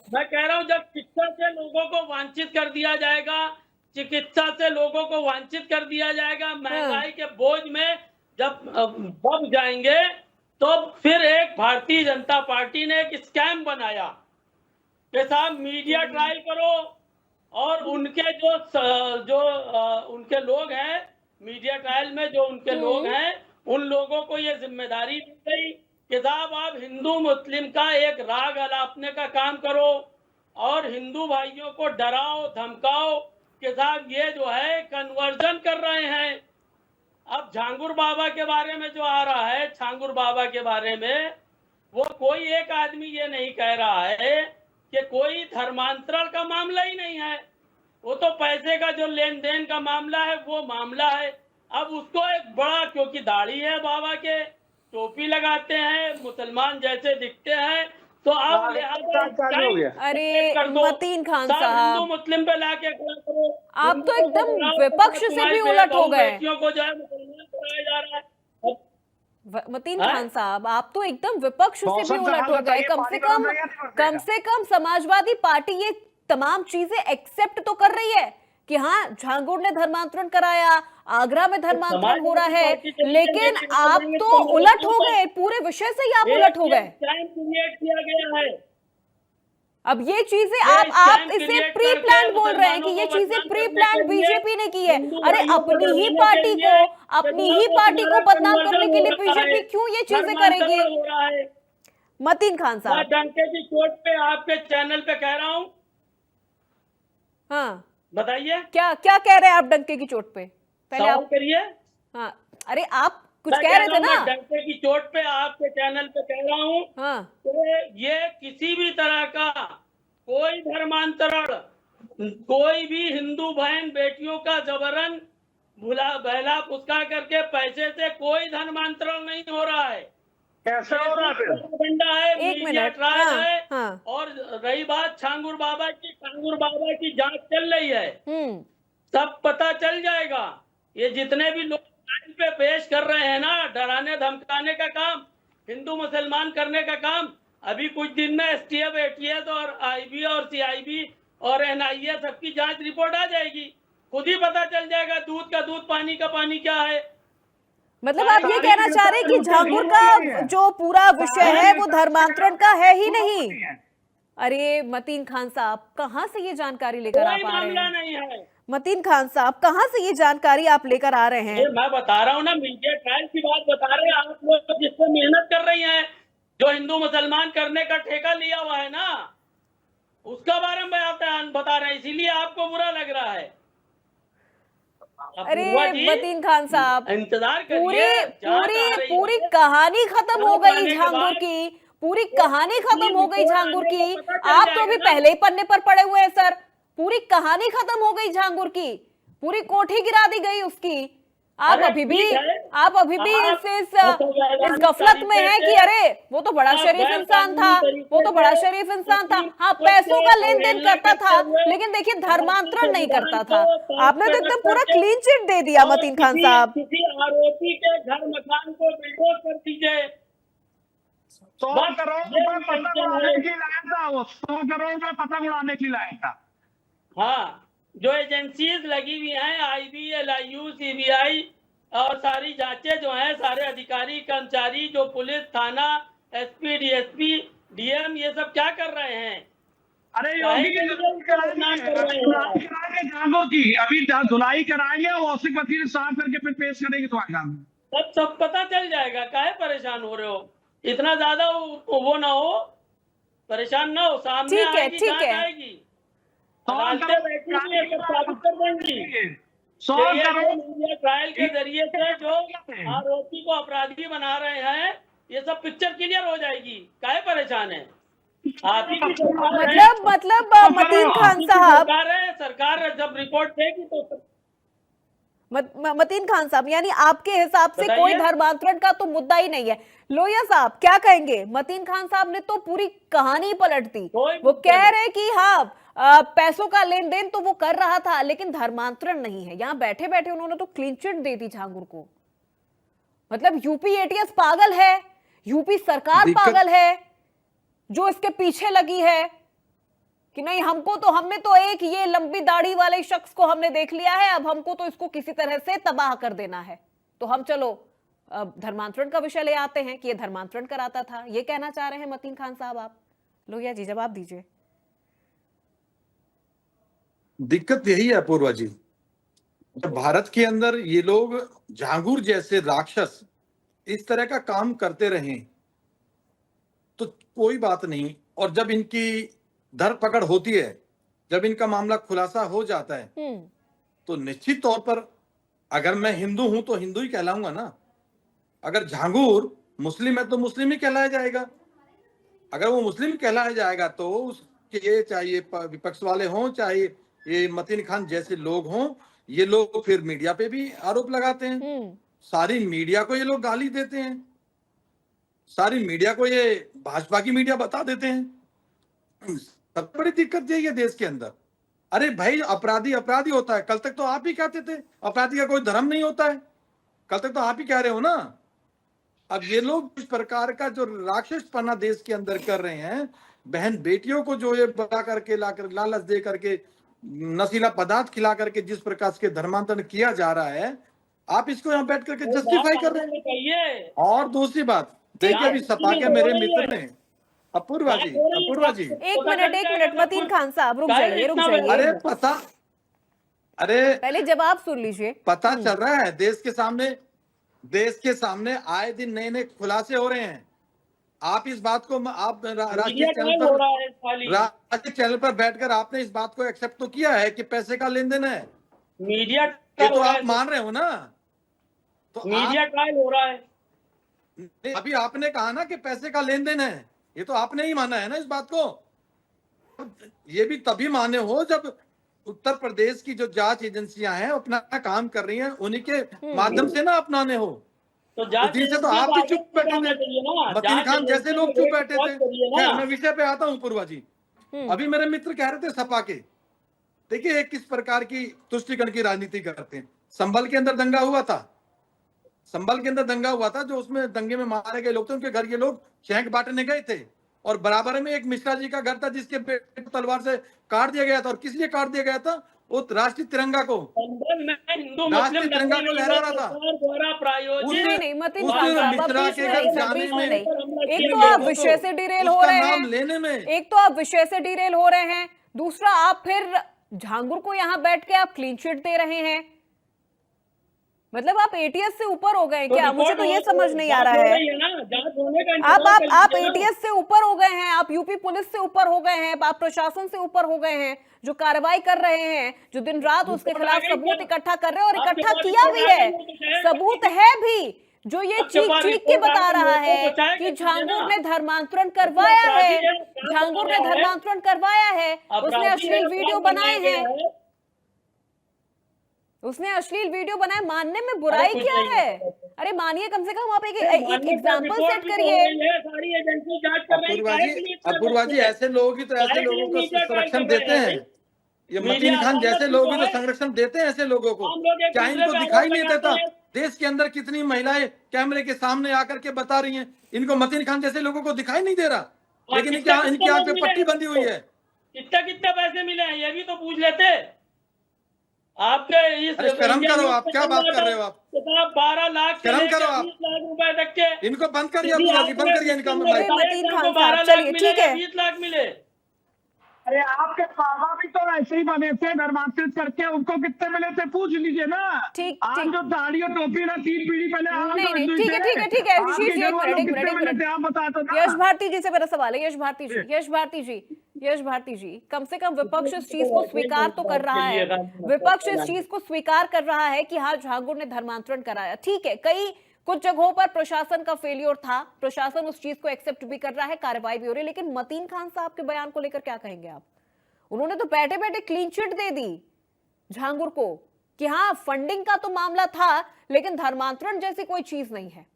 मैं कह रहा हूँ, जब शिक्षा से लोगों को वांछित कर दिया जाएगा, चिकित्सा से लोगों को वांछित कर दिया जाएगा, महंगाई के बोझ में जब दब जाएंगे, तो फिर एक भारतीय जनता पार्टी ने एक स्कैम बनाया कि साहब मीडिया ट्रायल करो, और उनके जो उनके लोग हैं मीडिया ट्रायल में, जो उनके लोग हैं, उन लोगों को ये जिम्मेदारी दी गई कि साहब आप हिंदू मुस्लिम का एक राग अलापने का काम करो और हिंदू भाइयों को डराओ धमकाओ कि साहब ये जो है कन्वर्जन कर रहे हैं। अब झांगुर बाबा के बारे में जो आ रहा है, झांगुर बाबा के बारे में, वो कोई एक आदमी ये नहीं कह रहा है कि कोई धर्मांतरण का मामला ही नहीं है, वो तो पैसे का जो लेन देन का मामला है वो मामला है। अब उसको एक बड़ा, क्योंकि दाढ़ी है बाबा के, टोपी लगाते हैं, मुसलमान जैसे दिखते हैं, तो अब अरे मतीन खान साहब, हिंदू मुस्लिम पे लाके करो, आप तो एकदम विपक्ष से भी उलट हो गए। को जो है मुसलमान कराया जा रहा है। मतीन खान साहब, आप तो एकदम विपक्ष से भी उलट हो गए। कम से कम समाजवादी पार्टी ये तमाम चीजें एक्सेप्ट तो कर रही है कि हाँ झांगुर ने धर्मांतरण कराया, आगरा में धर्मांतरण हो रहा है, लेकिन आप तो उलट हो गए, पूरे विषय से ही आप उलट हो गए। किया गया है। अब ये चीजें आप इसे प्री प्लान बोल रहे हैं कि ये चीजें प्री प्लान बीजेपी ने की है। अरे अपनी ही पार्टी को बदनाम करने के लिए बीजेपी क्यों ये चीजें करेगी? मतीन खान साहब, डंके की चोट पे आपके चैनल पे कह रहा हूँ हाँ, बताइए, क्या क्या कह रहे हैं आप डंके की चोट पे? पहले सवाल आप, करिए। हाँ, अरे आप कुछ मैं कह कह रहे रहा थे हूँ, ना? मैं डंके की चोट पे आपके चैनल पे कह रहा हूँ हाँ, कि ये किसी भी तरह का कोई धर्मांतरण, कोई भी हिंदू बहन बेटियों का जबरन बहला फुसका करके पैसे से कोई धर्मांतरण नहीं हो रहा है। कैसे हो रहा है फिर? प्रोपेगेंडा है, एक मीडिया मिनट, ट्रायल हाँ, है। हाँ, और रही बात कांगूर बाबा की जांच चल रही है, सब पता चल जाएगा। ये जितने भी लोग लाइन पे पेश कर रहे हैं ना, डराने धमकाने का काम, हिंदू मुसलमान करने का काम, अभी कुछ दिन में एसटीएफ, एटीएस और आईबी और सीआईबी और एनआईए सबकी जांच रिपोर्ट आ जाएगी, खुद ही पता चल जाएगा दूध का दूध पानी का पानी क्या है। मतलब आप ये कहना चाह रहे हैं कि झांगुर का जो पूरा विषय है वो धर्मांतरण का है ही नहीं? अरे मतीन खान साहब, कहाँ से ये जानकारी लेकर आप कोई आ रहे मामला हैं? नहीं है। मतीन खान साहब, कहाँ से ये जानकारी आप लेकर आ रहे हैं? ये मैं बता रहा हूँ ना, मीडिया ट्रायल की बात बता रहे हैं आप लोग, जिस पे मेहनत कर रही हैं, जो हिंदू मुसलमान करने का ठेका लिया हुआ है ना, उसका बारे में आप बता रहे हैं, इसीलिए आपको बुरा लग रहा है। अरे अपूर्वा जी, मतीन खान साहब, इंतजार पूरी करिए, जांच आ पूरी रही पूरी है। कहानी खत्म हो जांच आने गई के झांगुर बाद की, पूरी कहानी खत्म हो गई रिपोर्ट झांगुर आने की। में पता चल आप तो जाएगा अभी ना। पहले ही पन्ने पर पड़े हुए हैं सर। पूरी कहानी खत्म हो गई झांगुर की, पूरी कोठी गिरा दी गई उसकी। आप अरे अभी भी ठीक है, इस गफलत में हैं कि अरे वो तो बड़ा शरीफ इंसान था, वो तो बड़ा शरीफ इंसान था। हाँ, पैसों का लेन देन करता था, लेकिन देखिए धर्मांतरण नहीं करता था। आपने तो एकदम पूरा क्लीन चिट दे दिया मतीन खान साहब। किसी आरोपी के घर मकान को बिल्डोज कर दीजिए। 100 करोड़ रुपए पतंग उड़ाने की लाया था वो, 100 करोड़ रुपए पतंग उड़ाने की लाया था। हाँ, जो एजेंसीज लगी हुई हैं, आईबी, एलआईयू, सीबीआई और सारी जांचें जो हैं, सारे अधिकारी कर्मचारी, जो पुलिस, थाना, एसपी, डीएसपी, डीएम, ये सब क्या कर रहे हैं? अरे योगी की धुलाई कराएंगे झांगुर की, अभी धुलाई कराएंगे, वॉशिंग मशीन साफ करके फिर पेश करेंगे तुम्हारे सामने। सब पता चल जाएगा, काहे परेशान हो रहे हो? इतना ज्यादा वो ना हो, परेशान ना हो, सामने ठीक है, आएगी, ठीक जांच है। आएगी, अदालतें बैठी हुई हैं, सब साबित कर देंगी। 100 करोड़ मीडिया ट्रायल के जरिए से जो आरोपी को अपराधी बना रहे हैं, ये सब पिक्चर क्लियर हो जाएगी, काहे परेशान है? आप ही की सरकार है, मतलब मतीन खान साहब, सरकार जब रिपोर्ट देगी तो मतीन खान साहब, यानी आपके हिसाब से बताइए। कोई धर्मांतरण का तो मुद्दा ही नहीं है। लोहिया साहब क्या कहेंगे? मतीन खान साहब ने तो पूरी कहानी पलट दी। कोई वो मुद्दा कह रहे कि हाँ, पैसों का लेन देन तो वो कर रहा था, लेकिन धर्मांतरण नहीं है। यहाँ बैठे बैठे उन्होंने तो क्लीन चिट दे दी झांगुर को। मतलब यूपी एटीएस पागल है, यूपी सरकार पागल है जो इसके पीछे लगी है कि नहीं, हमने तो एक ये लंबी दाढ़ी वाले शख्स को हमने देख लिया है, अब हमको तो इसको किसी तरह से तबाह कर देना है, तो हम चलो धर्मांतरण का विषय ले आते हैं कि ये धर्मांतरण कराता था। ये कहना चाह रहे हैं मतीन खान साहब आप? लोहिया जी जवाब दीजिए। दिक्कत यही है अपूर्वा जी, जब भारत के अंदर ये लोग झांगुर जैसे राक्षस इस तरह का काम करते रहे तो कोई बात नहीं, और जब इनकी धरपकड़ होती है, जब इनका मामला खुलासा हो जाता है तो निश्चित तौर पर अगर मैं हिंदू हूं तो हिंदू ही कहलाऊंगा ना। अगर झांगुर मुस्लिम है तो मुस्लिम ही कहलाया जाएगा। अगर वो मुस्लिम कहलाया जाएगा तो उसके चाहे विपक्ष वाले हों, चाहे ये मतीन खान जैसे लोग हों, ये लोग फिर मीडिया पे भी आरोप लगाते हैं, सारी मीडिया को ये लोग गाली देते हैं, सारी मीडिया को ये भाजपा की मीडिया बता देते हैं। सबसे बड़ी दिक्कत यही है देश के अंदर। अरे भाई, अपराधी अपराधी होता है। कल तक तो आप ही कहते थे अपराधी का कोई धर्म नहीं होता है, कल तक तो आप ही कह रहे हो ना। अब ये लोग इस प्रकार का जो राक्षसपना देश के अंदर कर रहे हैं, बहन बेटियों को जो ये बता करके लाकर लालच दे करके नशीला पदार्थ खिला करके जिस प्रकार से धर्मांतरण किया जा रहा है, आप इसको यहाँ बैठ करके जस्टिफाई कर रहे हैं। और दूसरी बात देखिए, अभी सपा के मेरे मित्र ने अपूर्वा जी एक मिनट मतीन खान साहब रुक जाइए। अरे पहले जवाब सुन लीजिए। पता चल रहा है देश के सामने आए दिन नए नए खुलासे हो रहे हैं। आप इस बात को आप राष्ट्रीय मीडिया चैनल ट्रायल हो पर रहा है खाली, राष्ट्रीय चैनल पर बैठकर आपने इस बात को एक्सेप्ट तो किया है कि पैसे का लेन देन है, मीडिया ये ट्रायल तो हो रहा आप है, मान रहे हो ना। तो मीडिया ट्रायल हो रहा है। अभी आपने कहा ना कि पैसे का लेन देन है, ये तो आपने ही माना है ना इस बात को। ये भी तभी माने हो जब उत्तर प्रदेश की जो जांच एजेंसियां हैं अपना काम कर रही हैं, उन्हीं के माध्यम से ना अपनाने हो। तो उस जांच दिन से तो एजेंसी आप को भी आगे चुप बैठे बढ़ाना थे, चाहिए ना, मतीन जांच खान जैसे एजेंसी लोग को चुप एक बैठे रिपोर्ट थे। करिए ना। खैर, मैं विषय पे आता हूँ पूर्वा जी। अभी मेरे मित्र कह रहे थे सपा के, देखिए किस प्रकार की तुष्टिकरण की राजनीति करते हैं। संभल के अंदर दंगा हुआ था, संभल के अंदर दंगा हुआ था, जो उसमें दंगे में मारे गए लोग थे, उनके घर के लोग छेंक बांटने गए थे, और बराबर में एक मिश्रा जी का घर था जिसके पेट को तलवार से काट दिया गया था। और किस लिए काट दिया गया था? वो राष्ट्रीय तिरंगा को, संबल में हिंदू राष्ट्रीय मुस्लिम तिरंगा को लहरा रहा था। सरकार द्वारा प्रायोजित नहीं मतीन उस खान साहब, अब मिश्रा बीच के में घर नहीं सर, जाने बीच में में, नहीं। एक इन तो आप लोगों विषय को से डिरेल हो उसका रहे नाम हैं, लेने में, एक तो आप विषय से डिरेल हो रहे हैं, दूसरा आप फिर झांगुर को यहाँ बैठ के आप क्लीन चिट दे रहे हैं। मतलब आप एटीएस से ऊपर हो गए क्या? मुझे तो ये समझ नहीं आ रहा है। आप एटीएस से ऊपर हो गए हैं, आप यूपी पुलिस से ऊपर हो गए हैं, आप प्रशासन से ऊपर हो गए हैं, जो कार्रवाई कर रहे हैं, जो दिन रात उसके खिलाफ सबूत इकट्ठा कर रहे हैं, और इकट्ठा किया भी है, सबूत है भी, जो ये चीख चीख के बता रहा है कि झांगुर ने धर्मांतरण करवाया है, झांगुर ने धर्मांतरण करवाया है, उसने अश्लील वीडियो बनाए हैं, उसने अश्लील वीडियो बनाए। मानने में बुराई क्या है? अरे मानिए, कम से कम आप एक एग्जाम्पल सेट करिए। अपूर्वा जी ऐसे लोग ही तो ऐसे लोगों को संरक्षण देते हैं। ये मतीन खान जैसे लोग ही तो संरक्षण देते हैं ऐसे लोगों को। क्या इनको दिखाई नहीं देता? देश के अंदर कितनी महिलाएं कैमरे के सामने आकर के बता रही हैं, इनको मतीन खान जैसे लोगों को दिखाई नहीं दे रहा, लेकिन इनकी आंख पे पट्टी बंधी हुई है। कितने पैसे मिले हैं ये भी तो पूछ लेते। आपके इस शर्म करो, आप क्या बात कर रहे हो? आप 12 लाख से शर्म करो, आप 20 लाख रुपए तक के, इनको बंद करिए, अपूर्वा जी बंद करिए इनका माइक। मतीन खान साहब, चलिए ठीक है, 20 लाख मिले। अरे आपके बाबा भी तो ऐसे ही बने थे धर्मांतरित करके, उनको कितने मिले थे पूछ लीजिए ना। ठीक आप जो दाढ़ी और टोपी ना 3 पीढ़ी पहले नहीं, ठीक है शीश, एक मिनट आप बता दो। यश भारती जी से मेरा सवाल है। यश भारती जी, कम से कम विपक्ष इस चीज को स्वीकार तो कर रहा है, विपक्ष इस चीज को स्वीकार कर रहा है कि हाँ झांगुर ने धर्मांतरण कराया। ठीक है, कुछ जगहों पर प्रशासन का फेलियर था, प्रशासन उस चीज को एक्सेप्ट भी कर रहा है, कार्रवाई भी हो रही है, लेकिन मतीन खान साहब के बयान को लेकर क्या कहेंगे आप? उन्होंने तो बैठे बैठे क्लीन चिट दे दी झांगुर को कि हाँ फंडिंग का तो मामला था, लेकिन धर्मांतरण जैसी कोई चीज नहीं है।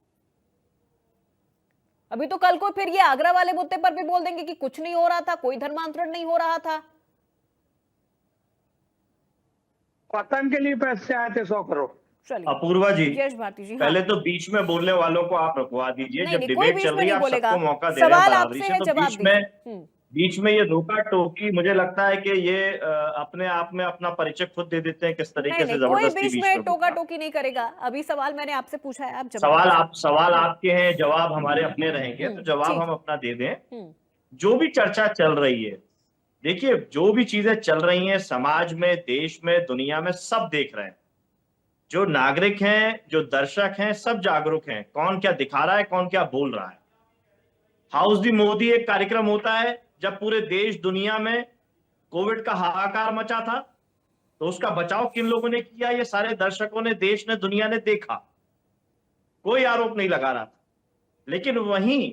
अभी तो कल को फिर ये आगरा वाले मुद्दे पर भी बोल देंगे कि कुछ नहीं हो रहा था, कोई धर्मांतरण नहीं हो रहा था। पतन के लिए पैसे आए थे 100 करोड़। अपूर्वा जी, यश भारती जी, पहले तो बीच में बोलने वालों को आप रुकवा दीजिए। जब डिबेट चल रही है आप सबको मौका दे रहे हैं बराबरी से, तो बीच में ये रोका टोकी, मुझे लगता है कि ये अपने आप में अपना परिचय खुद दे देते हैं किस तरीके से जबरदस्ती बीच में टोका टोकी नहीं करेगा। अभी सवाल मैंने आपसे पूछा है, आप सवाल आपके हैं, जवाब हमारे अपने रहेंगे, तो जवाब हम अपना दे दें। जो भी चर्चा चल रही है, देखिए जो भी चीजें चल रही हैं समाज में, देश में, दुनिया में, सब देख रहे हैं। जो नागरिक हैं, जो दर्शक हैं, सब जागरूक हैं, कौन क्या दिखा रहा है, कौन क्या बोल रहा है। हाउस दी मोदी एक कार्यक्रम होता है जब पूरे देश दुनिया में कोविड का हाहाकार मचा था, तो उसका बचाव किन लोगों ने किया, ये सारे दर्शकों ने, देश ने, दुनिया ने देखा, कोई आरोप नहीं लगा रहा था। लेकिन वहीं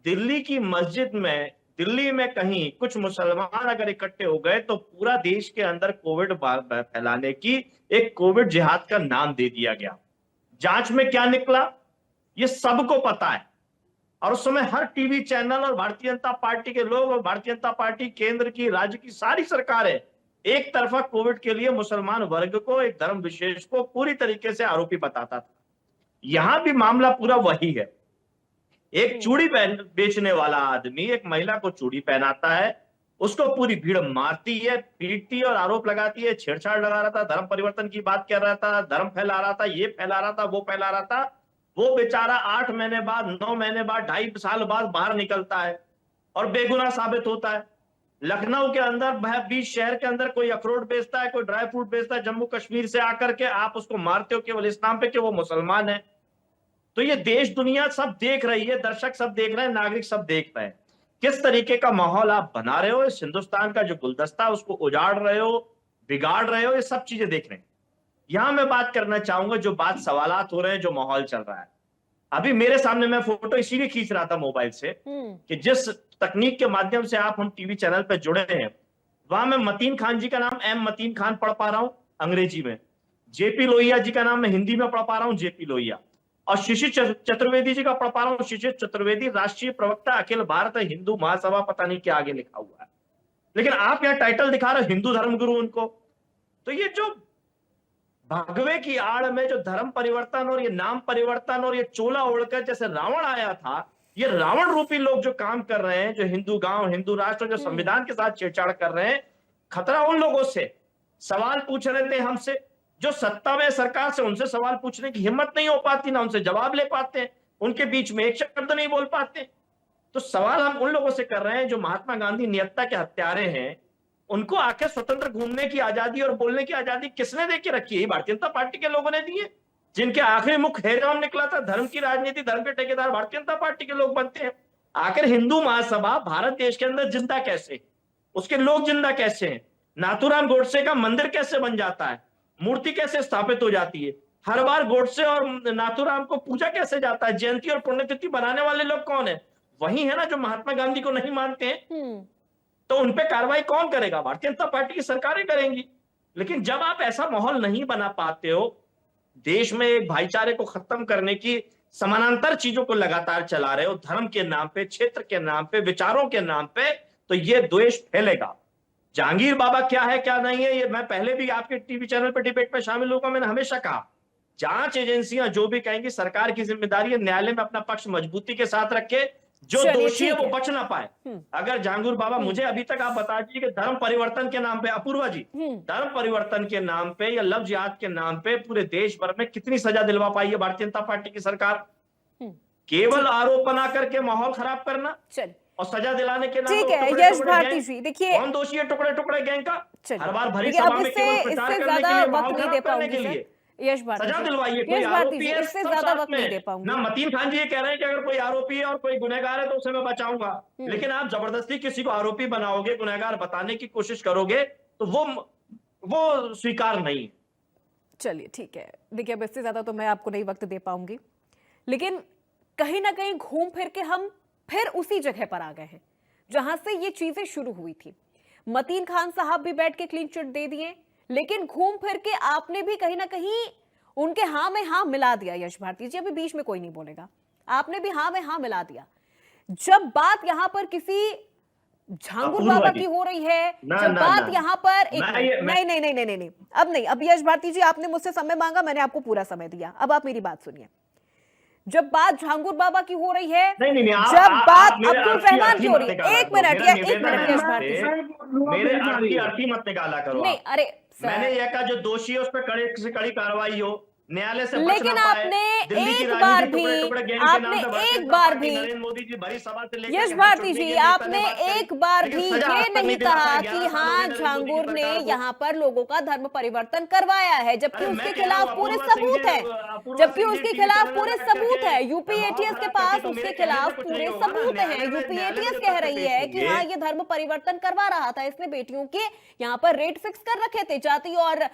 दिल्ली की मस्जिद में, दिल्ली में कहीं कुछ मुसलमान अगर इकट्ठे हो गए तो पूरा देश के अंदर कोविड फैलाने की एक कोविड जिहाद का नाम दे दिया गया। जांच में क्या निकला ये सबको पता है, और उस समय हर टीवी चैनल और भारतीय जनता पार्टी के लोग और भारतीय जनता पार्टी केंद्र की, राज्य की सारी सरकारें एक तरफा कोविड के लिए मुसलमान वर्ग को, एक धर्म विशेष को पूरी तरीके से आरोपी बताता था। यहां भी मामला पूरा वही है। एक चूड़ी बेचने वाला आदमी एक महिला को चूड़ी पहनाता है, उसको पूरी भीड़ मारती है, पीटती है और आरोप लगाती है, छेड़छाड़ लगा रहा था, धर्म परिवर्तन की बात कर रहा था, धर्म फैला रहा था, ये फैला रहा था, वो फैला रहा था। वो बेचारा 8 महीने बाद, 9 महीने बाद, 2.5 साल बाद बाहर निकलता है और बेगुनाह साबित होता है। लखनऊ के अंदर, बीच शहर के अंदर कोई अखरोट बेचता है, कोई ड्राई फ्रूट बेचता है, जम्मू कश्मीर से आकर के आप उसको मारते हो केवल इस नाम पे कि वो मुसलमान है। तो ये देश दुनिया सब देख रही है, दर्शक सब देख रहे हैं, नागरिक सब देख रहे हैं किस तरीके का माहौल आप बना रहे हो, इस हिंदुस्तान का जो गुलदस्ता है उसको उजाड़ रहे हो, बिगाड़ रहे हो, ये सब चीजें देख रहे हैं। यहां मैं बात करना चाहूंगा, जो बात सवालात हो रहे हैं, जो माहौल चल रहा है। अभी मेरे सामने, मैं फोटो इसीलिए खींच रहा था मोबाइल से कि जिस तकनीक के माध्यम से आप हम टीवी चैनल पे जुड़े हैं, वहां मैं मतीन खान जी का नाम एम मतीन खान पढ़ पा रहा हूं अंग्रेजी में, जेपी लोहिया जी का नाम मैं हिंदी में पढ़ पा रहा हूं, जेपी लोहिया, और शिशिर चतुर्वेदी जी का पढ़ पा रहा हूं, शिशिर चतुर्वेदी, राष्ट्रीय प्रवक्ता अखिल भारत हिंदू महासभा, पता नहीं क्या आगे लिखा हुआ है। लेकिन आप यहाँ टाइटल दिखा रहे हो हिंदू धर्मगुरु उनको। तो ये जो भगवे की आड़ में जो धर्म परिवर्तन और ये नाम परिवर्तन और ये चोला ओढ़कर जैसे रावण आया था, ये रावण रूपी लोग जो काम कर रहे हैं, जो हिंदू गांव, हिंदू राष्ट्र, जो संविधान के साथ छेड़छाड़ कर रहे हैं, खतरा उन लोगों से। सवाल पूछ रहे थे हमसे, जो सत्ता में सरकार से, उनसे सवाल पूछने की हिम्मत नहीं हो पाती, ना उनसे जवाब ले पाते हैं, उनके बीच में एक शब्द नहीं बोल पाते। तो सवाल हम उन लोगों से कर रहे हैं जो महात्मा गांधी नियत्ता के हत्यारे हैं। उनको आखिर स्वतंत्र घूमने की आजादी और बोलने की आजादी किसने दे के रखी है? भारतीय जनता पार्टी के लोगों ने दी है, जिनके आखिरी मुख हैरान निकला था, धर्म की राजनीति, धर्म के ठेकेदार भारतीय जनता पार्टी के लोग बनते हैं। आखिर हिंदू महासभा भारत देश के अंदर जिंदा कैसे, उसके लोग जिंदा कैसे हैं? नाथूराम गोडसे का मंदिर कैसे बन जाता है, मूर्ति कैसे स्थापित हो जाती है, हर बार गोडसे और नाथूराम को पूजा कैसे जाता है, जयंती और पुण्यतिथि बनाने वाले लोग कौन है? वही है ना जो महात्मा गांधी को नहीं मानते हैं। तो उनपे कार्रवाई कौन करेगा? भारतीय जनता पार्टी की सरकारें करेंगी। लेकिन जब आप ऐसा माहौल नहीं बना पाते हो, देश में एक भाईचारे को खत्म करने की समानांतर चीजों को लगातार चला रहे हो, धर्म के नाम पे, क्षेत्र के नाम पे, विचारों के नाम पे, तो ये द्वेष फैलेगा। जहांगीर बाबा क्या है क्या नहीं है, ये मैं पहले भी आपके टीवी चैनल पर डिबेट में शामिल होगा, मैंने हमेशा कहा, जांच एजेंसियां जो भी कहेंगी, सरकार की जिम्मेदारी है न्यायालय में अपना पक्ष मजबूती के साथ रखे, जो दोषी है वो बच ना पाए। अगर जहांगीर बाबा, मुझे अभी तक आप बता दीजिए कि धर्म परिवर्तन के नाम पे, अपूर्वा जी, धर्म परिवर्तन के नाम पे या लव जिहाद के नाम पे पूरे देश भर में कितनी सजा दिलवा पाई है भारतीय जनता पार्टी की सरकार? केवल आरोप बना करके माहौल खराब करना और सजा दिलाने के नाम ठीक है यश भारती जी, देखिए कौन दोषी है टुकड़े टुकड़े गैंग का? हर बार भरी देखिए, सभा अब में केवल प्रचार करने के लिए, माहौल वक्त नहीं दे खराब करने के पाऊंगी लिए यश भारती सजा जी, दिलवाइए। कोई यश भारती आरोपी जी, है, इससे सब ज्यादा साथ वक्त नहीं में। दे पाऊंगी। ना मतीन खान जी ये कह रहे हैं कि अगर कोई आरोपी है और कोई गुनहगार है तो उसे मैं बचाऊंगा, लेकिन आप जबरदस्ती किसी को आरोपी बनाओगे, गुनहगार बताने की कोशिश करोगे, तो वो स्वीकार नहीं। चलिए ठीक है, देखिए अब इससे ज्यादा तो मैं आपको नहीं वक्त दे पाऊंगी, लेकिन कहीं ना कहीं घूम फिर के हम फिर उसी जगह पर आ गए हैं जहां से ये चीजें शुरू हुई थी। मतीन खान साहब भी बैठ के क्लीन चिट दे दिए, लेकिन घूम फिर के आपने भी कहीं ना कहीं उनके हाँ में हाँ मिला दिया। यश भारती जी, अभी बीच में कोई नहीं बोलेगा, आपने भी हाँ में हाँ मिला दिया। जब बात यहां पर किसी झांगुर बाबा की हो रही है, जब बात यहां पर नहीं, अब नहीं, अब यश भारती जी आपने मुझसे समय मांगा, मैंने आपको पूरा समय दिया, अब आप मेरी बात सुनिए। जब बात झांगुर बाबा की हो रही है, जब बात अब्दुल रहमान की हो रही है, एक मिनट यश भारती जी, मेरे आपकी अर्थी मत निकाला करो। नहीं अरे मैंने यह कहा जो दोषी है उस पर कड़े से कड़ी कार्रवाई हो, न्यायालय से बच लेकिन ना पाए। आपने दिल्ली की एक राजनीति बार टुकड़े भी, टुकड़े गैंग के आपने नाम पे भारतीय एक जनता बार पार्टी, भी, नरेंद्र मोदी जी भरी सभा से लेकर यश के भारती छुट्टी जी, के लिए आपने पहले बात करी। एक बार भी लेकिन सजा ये आज तक नहीं दिला कहा पाए। कि 11 साल हाँ में नरेंद्र मोदी झांगुर की ने सरकार को- यहाँ पर लोगों का धर्म परिवर्तन करवाया है, जबकि अरे उसके मैं कह खिलाफ रहा हूं, पूरे अपूर्वा सबूत सिंह है, जी, अपूर्वा जबकि सिंह जी उसके टीवी खिलाफ चैनल पूरे में आकर सबूत के है। यूपी माहौल एटीएस के खराब पास करके तो उसके मेरे कहने खिलाफ से कुछ पूरे नहीं होगा ना। सबूत है। न्यायालय में यूपी न्यायालय एटीएस में कह तथ्य रही पेश है कि होंगे। हाँ ये धर्म परिवर्तन करवा रहा था, इसने बेटियों के यहाँ पर रेट फिक्स कर रखे थे, जाति और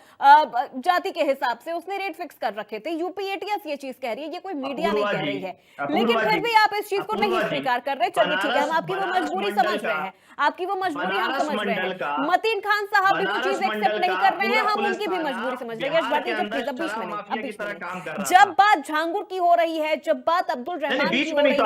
जाति के हिसाब से उसने रेट फिक्स कर रखे थे। यूपी एटीएस ये चीज कह रही है, ये कोई मीडिया नहीं कह रही है, लेकिन फिर भी आप इस चीज को नहीं स्वीकार कर रहे। चलिए ठीक है, हम आपकी वो मजबूरी समझ रहे हैं, आपकी वो मजबूरी हम समझ रहे हैं। मतीन खान साहब भी वो चीज एक्सेप्ट नहीं कर रहे हैं, हम उनकी भी मजबूरी समझ रहे हैं। यश भारती जब प्लीज, अब बीच में नहीं, जब बात झांगुर की हो रही है, जब बात अब्दुल रहमान की हो रही है,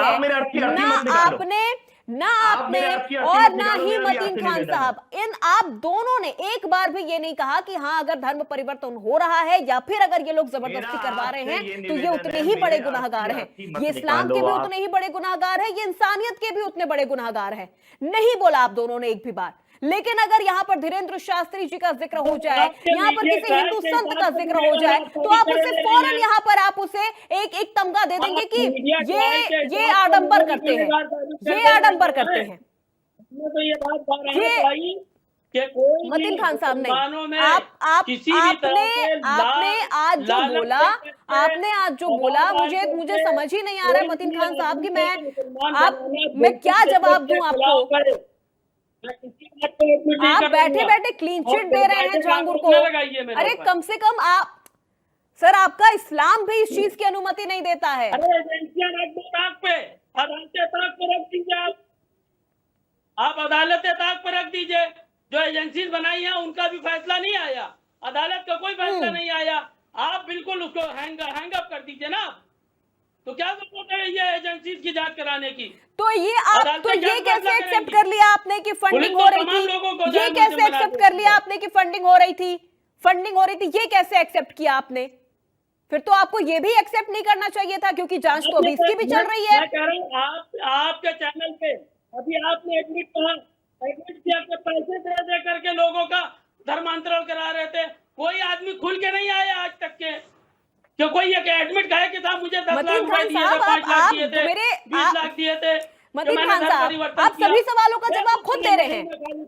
ना आपने और ना ही मतीन खान साहब, इन आप दोनों ने एक बार भी ये नहीं कहा कि हाँ अगर धर्म परिवर्तन हो रहा है या फिर अगर ये लोग जबरदस्ती करवा रहे हैं तो ये उतने ही बड़े गुनाहगार हैं। ये इस्लाम के भी उतने ही बड़े गुनाहगार हैं, ये इंसानियत के भी उतने बड़े गुनाहगार हैं। नहीं बोला आप दोनों ने एक भी बार। लेकिन अगर यहाँ पर धीरेन्द्र शास्त्री जी का जिक्र हो जाए, यहाँ पर किसी हिंदू संत का जिक्र हो जाए, तो आप उसे फौरन यहाँ पर आप उसे एक तमगा दे देंगे कि ये आडंबर करते हैं, ये आडंबर करते हैं। तो ये बात बार आना चाहिए कि कोई भी मतीन खान साहब मुसलमानों नहीं, में आप किसी भी तरह से आपने आज जो लालच बोला, करके, आपने आज जो दबाव बोला, डाल मुझे करके समझ ही नहीं आ रहा है कोई मतीन भी खान साहब कि आदमी मैं को मुसलमान आप बनाना मैं क्या बिल्कुल जवाब के दूं आपको? खिलाफ है। मैं किसी बात को एडमिट नहीं आप कर बैठे दूंगा। बैठे क्लीन और चिट दे रहे हैं बैठे झांगुर आरोप को। न लगाइए मेरे अरे ऊपर। कम से कम आप सर, आपका इस्लाम भी इस चीज की अनुमति नहीं देता है। अरे एजेंसियां रख दो ताक पे, अदालतें ताक पे रख दीजिए आप अदालतें ताक पे रख दीजिए। जो एजेंसीज बनाई हैं उनका भी फैसला नहीं आया, अदालत का कोई फैसला नहीं आया, आप बिल्कुल उसको हैंग अप कर दीजिए ना। तो क्या जरूरत है ये एजेंसीज की जांच कराने की? तो ये आप तो अदालतें क्या ये फैसला कैसे एक्सेप्ट करेंगी? कर लिया आपने कि फंडिंग पुलिस हो तो रही तमाम थी? लोगों को ये जान कैसे बूझ के एक्सेप्ट बना कर लिया देती है। आपने कि फंडिंग हो रही थी? फंडिंग हो रही थी, ये कैसे एक्सेप्ट किया आपने? फिर तो आपको ये भी एक्सेप्ट नहीं करना चाहिए था, क्योंकि जांच तो अभी इसकी भी चल रही है। मैं कह रहा हूँ आपके चैनल पे अभी आपने एडमिट किया कि पैसे दे करके लोगों का धर्मांतरण करा रहे थे। कोई आदमी खुल के नहीं आया आज तक के कि कोई ये एडमिट कहे कि था मुझे 10 लाख मतीन रुपए खान दिए थे, साहब, 5 लाख आप दिए थे, मेरे 20 लाख दिए थे। मतीन खान साहब, आप सभी सवालों का जवाब खुद दे रहे हैं।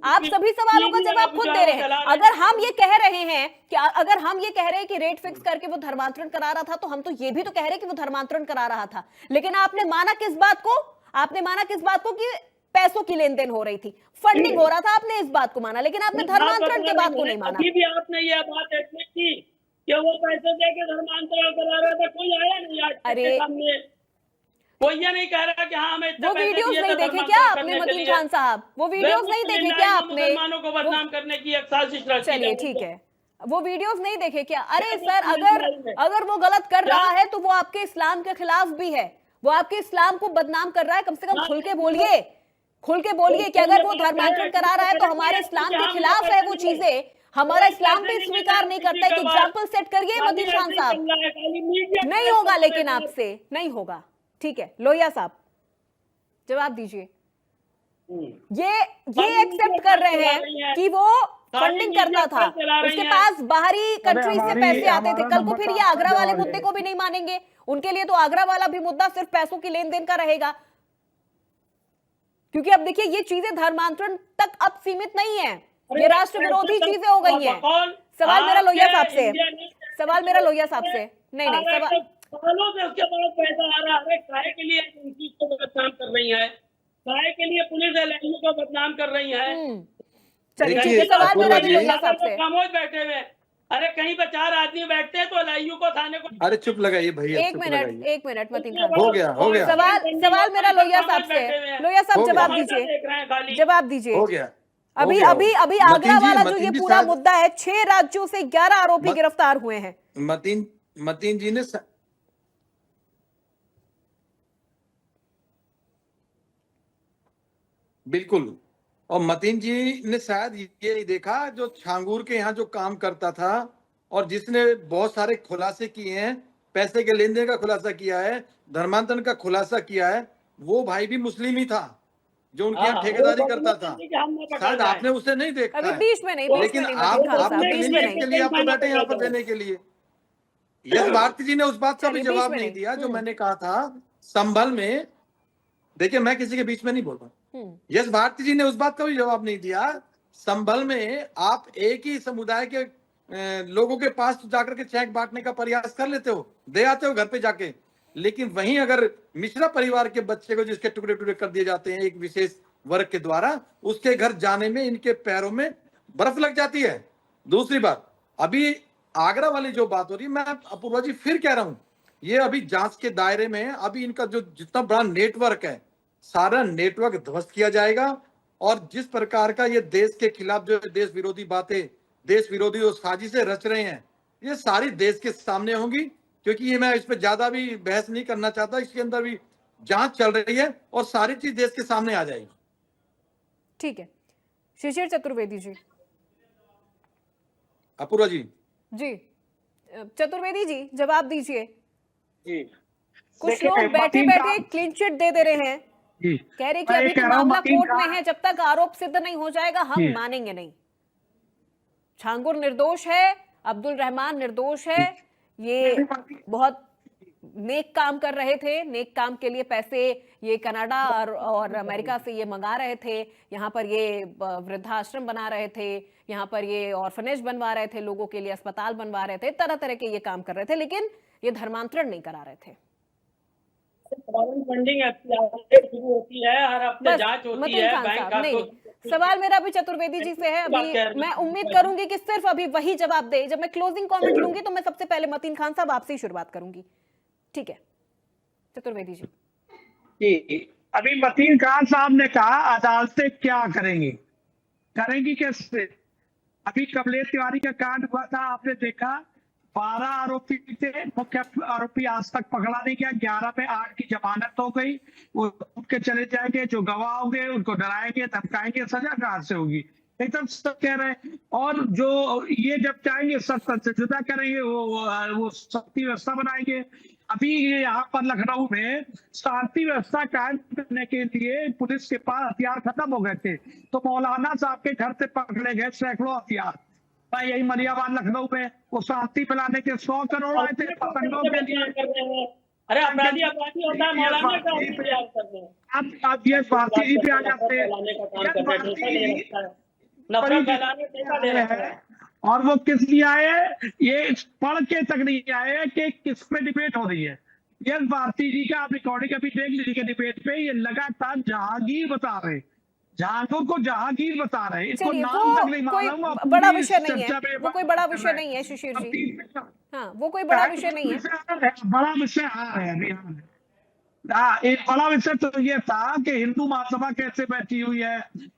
आप सभी सवालों का जवाब खुद दे रहे हैं। अगर हम ये कह रहे हैं कि अगर हम ये कह रहे हैं कि रेट फिक्स करके वो धर्मांतरण करा रहा था, तो हम तो ये भी तो कह रहे हैं कि वो धर्मांतरण करा रहा था। लेकिन आपने माना किस बात को? आपने माना किस बात को? कि पैसों की लेन देन हो रही थी, फंडिंग हो रहा था। आपने इस बात को माना, लेकिन आपने धर्मांतरण के बात को नहीं माना। अभी भी आपने ये बात एडमिट की कि वो पैसे दे के धर्मांतरण करा रहे थे। कोई आया नहीं आज अरे, सामने, कोई ये नहीं कह रहा कि हाँ हमें वो वीडियोस नहीं देखे क्या आपने मतीन खान साहब? वो वीडियोस नहीं देखे क्या आपने? मुसलमानों को बदनाम करने की एक साजिश रची है। चलिए ठीक है, वो वीडियोस नहीं देखे क्या? अरे सर, अगर वो गलत कर रहा है तो वो आपके इस्लाम के खिलाफ भी है, वो आपके इस्लाम को बदनाम कर रहा है। कम से कम खुल के बोलिए, खुल के बोलिए कि अगर वो धर्मांतरण करा रहा है तो हमारे इस्लाम के खिलाफ है वो चीजें, हमारा इस्लाम भी स्वीकार नहीं करता। एक एग्जाम्पल सेट करिए मतीन खान साहब। नहीं होगा, लेकिन आपसे नहीं होगा। ठीक है, लोहिया साहब जवाब दीजिए। ये एक्सेप्ट कर रहे हैं कि वो फंडिंग करता था, उसके पास बाहरी कंट्री से पैसे आते थे। कल को फिर ये आगरा वाले मुद्दे को भी नहीं मानेंगे, उनके लिए तो आगरा वाला भी मुद्दा सिर्फ पैसों की लेन देन का रहेगा। क्योंकि अब देखिए, ये चीजें धर्मांतरण तक अब सीमित नहीं है, ये राष्ट्र विरोधी चीजें हो गई हैं। सवाल मेरा लोहिया साहब से, सवाल मेरा लोहिया साहब से। नहीं सवाल सालों से उसके पास पैसा आ रहा है। काहे के लिए पुलिस को बदनाम कर रही है, काहे के लिए पुलिस एलआईयू को बदनाम कर रही है। चलिए ठीक है, सवाल मेरा लोहिया साहब से। खामोश बैठे हुए, अरे कहीं पे 4 आदमी बैठते हैं तो एलआईयू को थाने को। अरे चुप लगाइए भैया, एक मिनट मतीन खान, हो गया सवाल मेरा लोहिया साहब से। लोहिया साहब जवाब दीजिए, जवाब दीजिए। हो गया। अभी आगरा वाला जो ये पूरा मुद्दा है, 6 राज्यों से 11 आरोपी गिरफ्तार हुए हैं। मतीन जी ने बिल्कुल, और मतीन जी ने शायद ये नहीं देखा जो छांगूर के यहाँ जो काम करता था और जिसने बहुत सारे खुलासे किए हैं, पैसे के लेन देन का खुलासा किया है, धर्मांतरण का खुलासा किया है, वो भाई भी मुस्लिम ही था जो उनके यहाँ ठेकेदारी करता था। शायद आपने उसे नहीं देखा अभी है, बीच में नहीं, लेकिन आप अपने के लिए आप तो बैठे यहाँ पर देने के लिए। यश भारती जी ने उस बात का भी जवाब नहीं दिया जो मैंने कहा था संभल में। देखिए, मैं किसी के बीच में नहीं बोल रहा। यश भारती जी ने उस बात का भी जवाब नहीं दिया। संभल में आप एक ही समुदाय के लोगों के पास जाकर के चेक बांटने का प्रयास कर लेते हो, दे आते हो घर पे जाके, लेकिन वहीं अगर मिश्रा परिवार के बच्चे को जिसके टुकड़े टुकड़े कर दिए जाते हैं एक विशेष वर्ग के द्वारा, उसके घर जाने में इनके पैरों में बर्फ लग जाती है। दूसरी बात, अभी आगरा वाली जो बात हो रही है, मैं अपूर्वा जी फिर कह रहा हूं, ये अभी जांच के दायरे में है। अभी इनका जो जितना बड़ा नेटवर्क है, सारा नेटवर्क ध्वस्त किया जाएगा। और जिस प्रकार का ये देश के खिलाफ जो देश विरोधी बातें, देश विरोधी जो साजिशें रच रहे हैं, ये सारी देश के सामने होंगी। क्योंकि ये मैं इस पे ज्यादा भी बहस नहीं करना चाहता, इसके अंदर भी जांच चल रही है और सारी चीज देश के सामने आ जाएगी। ठीक है, शिशिर चतुर्वेदी जी। अपूर्वा जी चतुर्वेदी जी जवाब दीजिए। जी, कुछ लोग बैठे बैठे क्लीन चिट दे रहे हैं, कह रहे कि अभी तो मामला कोर्ट में है, जब तक आरोप सिद्ध नहीं हो जाएगा हम मानेंगे नहीं। छांगुर निर्दोष है, अब्दुल रहमान निर्दोष है, ये बहुत नेक काम कर रहे थे, नेक काम के लिए पैसे ये कनाडा और अमेरिका से ये मंगा रहे थे, यहाँ पर ये वृद्धाश्रम बना रहे थे, यहाँ पर ये ऑर्फनेज बनवा रहे थे, लोगों के लिए अस्पताल बनवा रहे थे, तरह तरह के ये काम कर रहे थे, लेकिन ये धर्मांतरण नहीं करा रहे थे। फॉरेन फंडिंग शुरू होती है, हर हफ्ते जांच होती मतीन है, खान बैंक साहब, खातों नहीं, सवाल मेरा भी चतुर्वेदी जी से है। अभी मैं उम्मीद करूंगी कि सिर्फ अभी वही जवाब दे। जब मैं क्लोजिंग कमेंट लूंगी तो मैं सबसे पहले मतीन खान साहब आपसे ही शुरुआत करूंगी, ठीक है चतुर्वेदी जी? जी, अभी मतीन खान साहब ने कहा अदालतें क्या करेंगी, करेंगी कैसे? अभी कमलेश तिवारी का कांड हुआ था, आपने देखा 12 आरोपी थे, मुख्य आरोपी आज तक पकड़ा नहीं गया, 11 में 8 की जमानत हो गई, वो उठ के चले जाएंगे, जो गवाह होंगे उनको डराएंगे धमकाएंगे, सजा कहां से होगी? एकदम सब कह रहे हैं। और जो ये जब चाहेंगे सत्ता से जुदा करेंगे, वो शक्ति व्यवस्था बनाएंगे। अभी यहाँ पर लखनऊ में शांति व्यवस्था कायम करने के लिए पुलिस के पास हथियार खत्म हो गए थे, तो मौलाना साहब के घर से पकड़े गए सैकड़ों हथियार। यही मलियाबाद लखनऊ में वो शांति फैलाने के 100 करोड़ आए थे पतंगों के लिए। अरे अपराधी होता है, मौलाना का इंतजार कर रहे हैं। अब ये भारती जी पे आ जाते हैं, नफरत फैलाने टेका दे रहे हैं। और वो किस लिए आए, ये पढ़ के तक नहीं आए कि किस पे डिबेट हो रही है। यस भारती जी का आप रिकॉर्डिंग अभी देख लीजिए डिबेट पे, ये लगातार जहांगीर बता रहे, जहांगीर को जहांगीर बता रहे, इसको नाम तक नहीं मालूम। कोई बड़ा विषय नहीं है, वो कोई बड़ा विषय नहीं है शिशिर जी, हाँ वो कोई बड़ा विषय नहीं है। बड़ा विषय एक बड़ा विषय तो ये था कि हिंदू महासभा कैसे बैठी हुई है,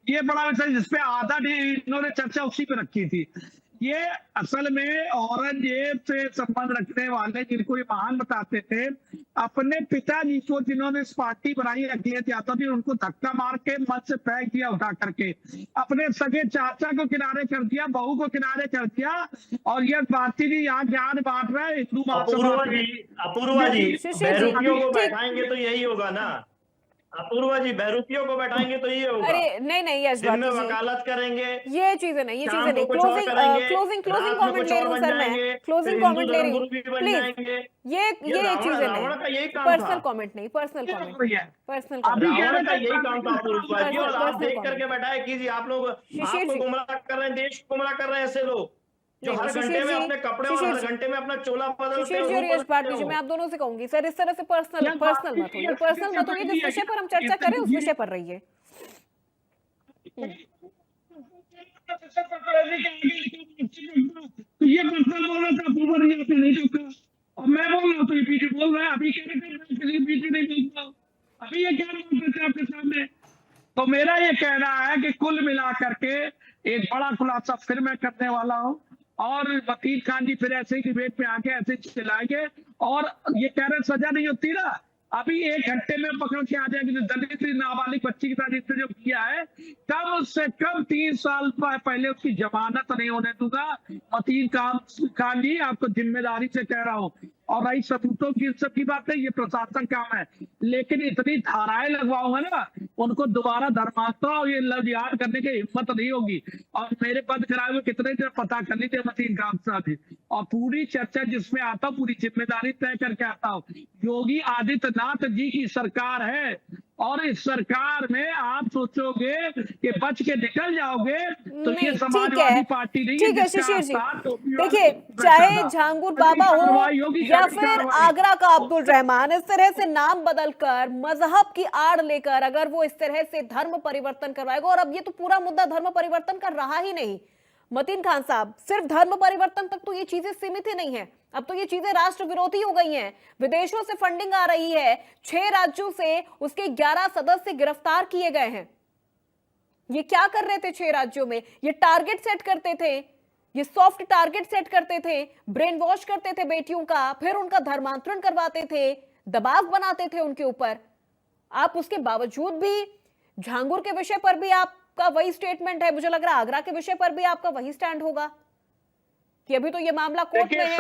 ये बड़ा विषय जिसपे आधा इन्होंने चर्चा उसी पे रखी थी। ये असल में औरंगजेब से संबंध रखने वाले जिनको ये महान बताते थे, अपने पिताजी को जिन्होंने इस पार्टी बनाई अखिलेश यादव जी, उनको धक्का मार के मंच से फेंक दिया उठा करके, अपने सगे चाचा को किनारे कर दिया, बहू को किनारे कर दिया, और ये भारती जी यहाँ ज्ञान बांट रहे हिंदू अपूर्वा जी बहरूपियों को बैठाएंगे तो यही होगा ना? अपूर्वा जी बहरूपियों को बैठाएंगे तो ये होगा। अरे नहीं यश दिन में वकालत करेंगे, ये चीजें नहीं, क्लोजिंग कमेंट ले रही हूँ सर, मैं क्लोजिंग कमेंट ले रही हूँ प्लीज। ये चीजें नहीं, पर्सनल कमेंट नहीं, पर्सनल रावण का यही काम था अपूर्वा जी, और आप देख करके बैठाए कीजिए। आप लोग आपको गुमराह कर रहे हैं, देश को गुमराह कर रहे हैं ऐसे लोग जो हर घंटे में अपने कपड़े और हर घंटे में अपना चोला बदलते हैं। मैं आप दोनों से कहूंगी सर, इस तरह से पर्सनल मत होइए, जिस विषय पर हम चर्चा करें उस विषय पर रहिए। ये पर्सनल बोल रहा था, अपूर्वा जी आपने नहीं रोका, और मैं बोल रहा हूँ तो ये पीछे बोल रहा है। अभी क्या पीछे नहीं बोलता, अभी ये क्या बोल रहे थे आपके सामने? तो मेरा ये कहना है कि कुल मिला करके एक बड़ा खुलासा फिर मैं करने वाला हूँ, और वकील खान जी फिर ऐसे ही डिबेट पे आके ऐसे चिल्लाएंगे, और ये कह रहे सजा नहीं होती ना, अभी 1 घंटे में पकड़ के आ जाएंगे। जो दलित नाबालिग बच्ची के साथ इसने जो किया है, कम से कम 3 साल पहले उसकी जमानत नहीं होने दूंगा। मतीन खान जी आपको जिम्मेदारी से कह रहा हूँ, और रही सबूतों की सब की बात है, ये प्रशासन काम है, लेकिन इतनी धाराएं लगवाऊंगा ना, उनको दोबारा धर्मांतरण और ये जिहाद करने की हिम्मत नहीं होगी। और मेरे बंद कराए हुए कितने दिन पता कर लीजिए मतीन खान साहब, और पूरी चर्चा जिसमें आता हूँ, पूरी जिम्मेदारी तय करके आता हूँ। योगी आदित्यनाथ जी की सरकार है, और इस सरकार में आप सोचोगे कि बच के निकल जाओगे तो ये समाजवादी पार्टी नहीं है। ठीक है शिशिर जी, देखिए चाहे झांगुर बाबा हो या फिर आगरा का अब्दुल रहमान, इस तरह से नाम बदलकर मजहब की आड़ लेकर अगर वो इस तरह से धर्म परिवर्तन करवाएगा, और अब ये तो पूरा मुद्दा धर्म परिवर्तन का रहा ही नहीं मतीन खान साहब, सिर्फ धर्म परिवर्तन तक तो ये चीजें सीमित ही नहीं है, अब तो ये चीजें राष्ट्र विरोधी हो गई हैं। विदेशों से फंडिंग आ रही है, 6 राज्यों से उसके 11 सदस्य गिरफ्तार किए गए हैं। ये क्या कर रहे थे 6 राज्यों में? ये टारगेट सेट करते थे, ये सॉफ्ट टारगेट सेट करते थे, ब्रेन वॉश करते थे बेटियों का, फिर उनका धर्मांतरण करवाते थे, दबाव बनाते थे उनके ऊपर। आप उसके बावजूद भी झांगुर के विषय पर भी आपका वही स्टेटमेंट है, मुझे लग रहा है आगरा के विषय पर भी आपका वही स्टैंड होगा कि अभी तो ये मामला कोर्ट में है।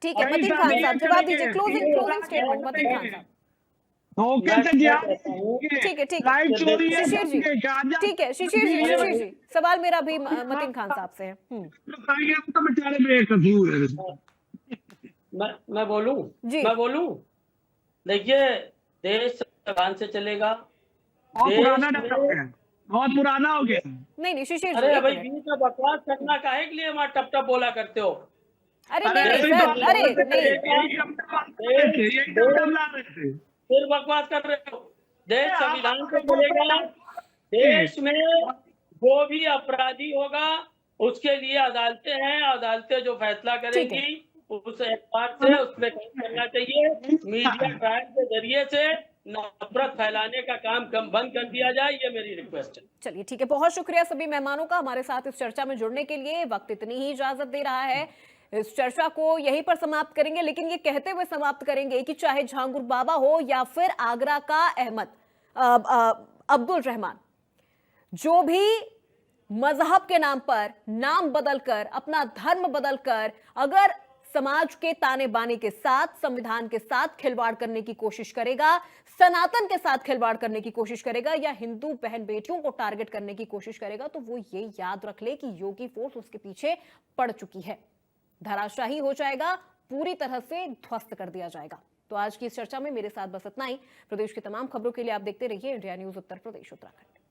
ठीक है मतीन खान साहब जवाब दीजिए, क्लोजिंग स्टेटमेंट मतीन खान साहब। ठीक है शिशिर जी, ठीक है शिशिर जी, सवाल मेरा भी मतीन खान साहब से है। मैं बोलूं जी। मैं बोलूं देखिए, देश संविधान से चलेगा। बहुत देश पुराना में डेवलप है, बहुत पुराना हो गया। नहीं शिशिर जी अरे एक भाई मिनट। बीच में बकवास करना काहे के लिए वहां टप टप बोला करते हो? अरे अरे नहीं देश नहीं तो सर, में अरे आप नहीं यही टमटम ला रहे थे। फिर बकवास कर रहे हो। देश आप संविधान से आपको चलेगा। देश में जो भी अपराधी होगा उसके लिए अदालतें हैं, अदालतें जो फैसला करेंगी उस एतबार से उस पर काम करना चाहिए। मीडिया ट्रायल के जरिए से नफरत फैलाने का काम कम बंद कर दिया जाए, ये मेरी रिक्वेस्ट है। चलिए ठीक है, बहुत शुक्रिया सभी मेहमानों का हमारे साथ इस चर्चा में जुड़ने के लिए। वक्त इतनी ही इजाजत दे रहा है, इस चर्चा को यहीं पर समाप्त करेंगे, लेकिन ये कहते हुए समाप्त करेंगे कि चाहे झांगुर बाबा हो या फिर आगरा का अब्दुल रहमान, जो भी मजहब के नाम पर नाम बदलकर, अपना धर्म बदलकर अगर समाज के ताने बाने के साथ, संविधान के साथ खिलवाड़ करने की कोशिश करेगा, सनातन के साथ खिलवाड़ करने की कोशिश करेगा या हिंदू बहन बेटियों को टारगेट करने की कोशिश करेगा, तो वो ये याद रख ले कि योगी फोर्स उसके पीछे पड़ चुकी है, धराशाही हो जाएगा, पूरी तरह से ध्वस्त कर दिया जाएगा। तो आज की इस चर्चा में मेरे साथ बस इतना ही। प्रदेश की तमाम खबरों के लिए आप देखते रहिए इंडिया न्यूज उत्तर प्रदेश उत्तराखंड।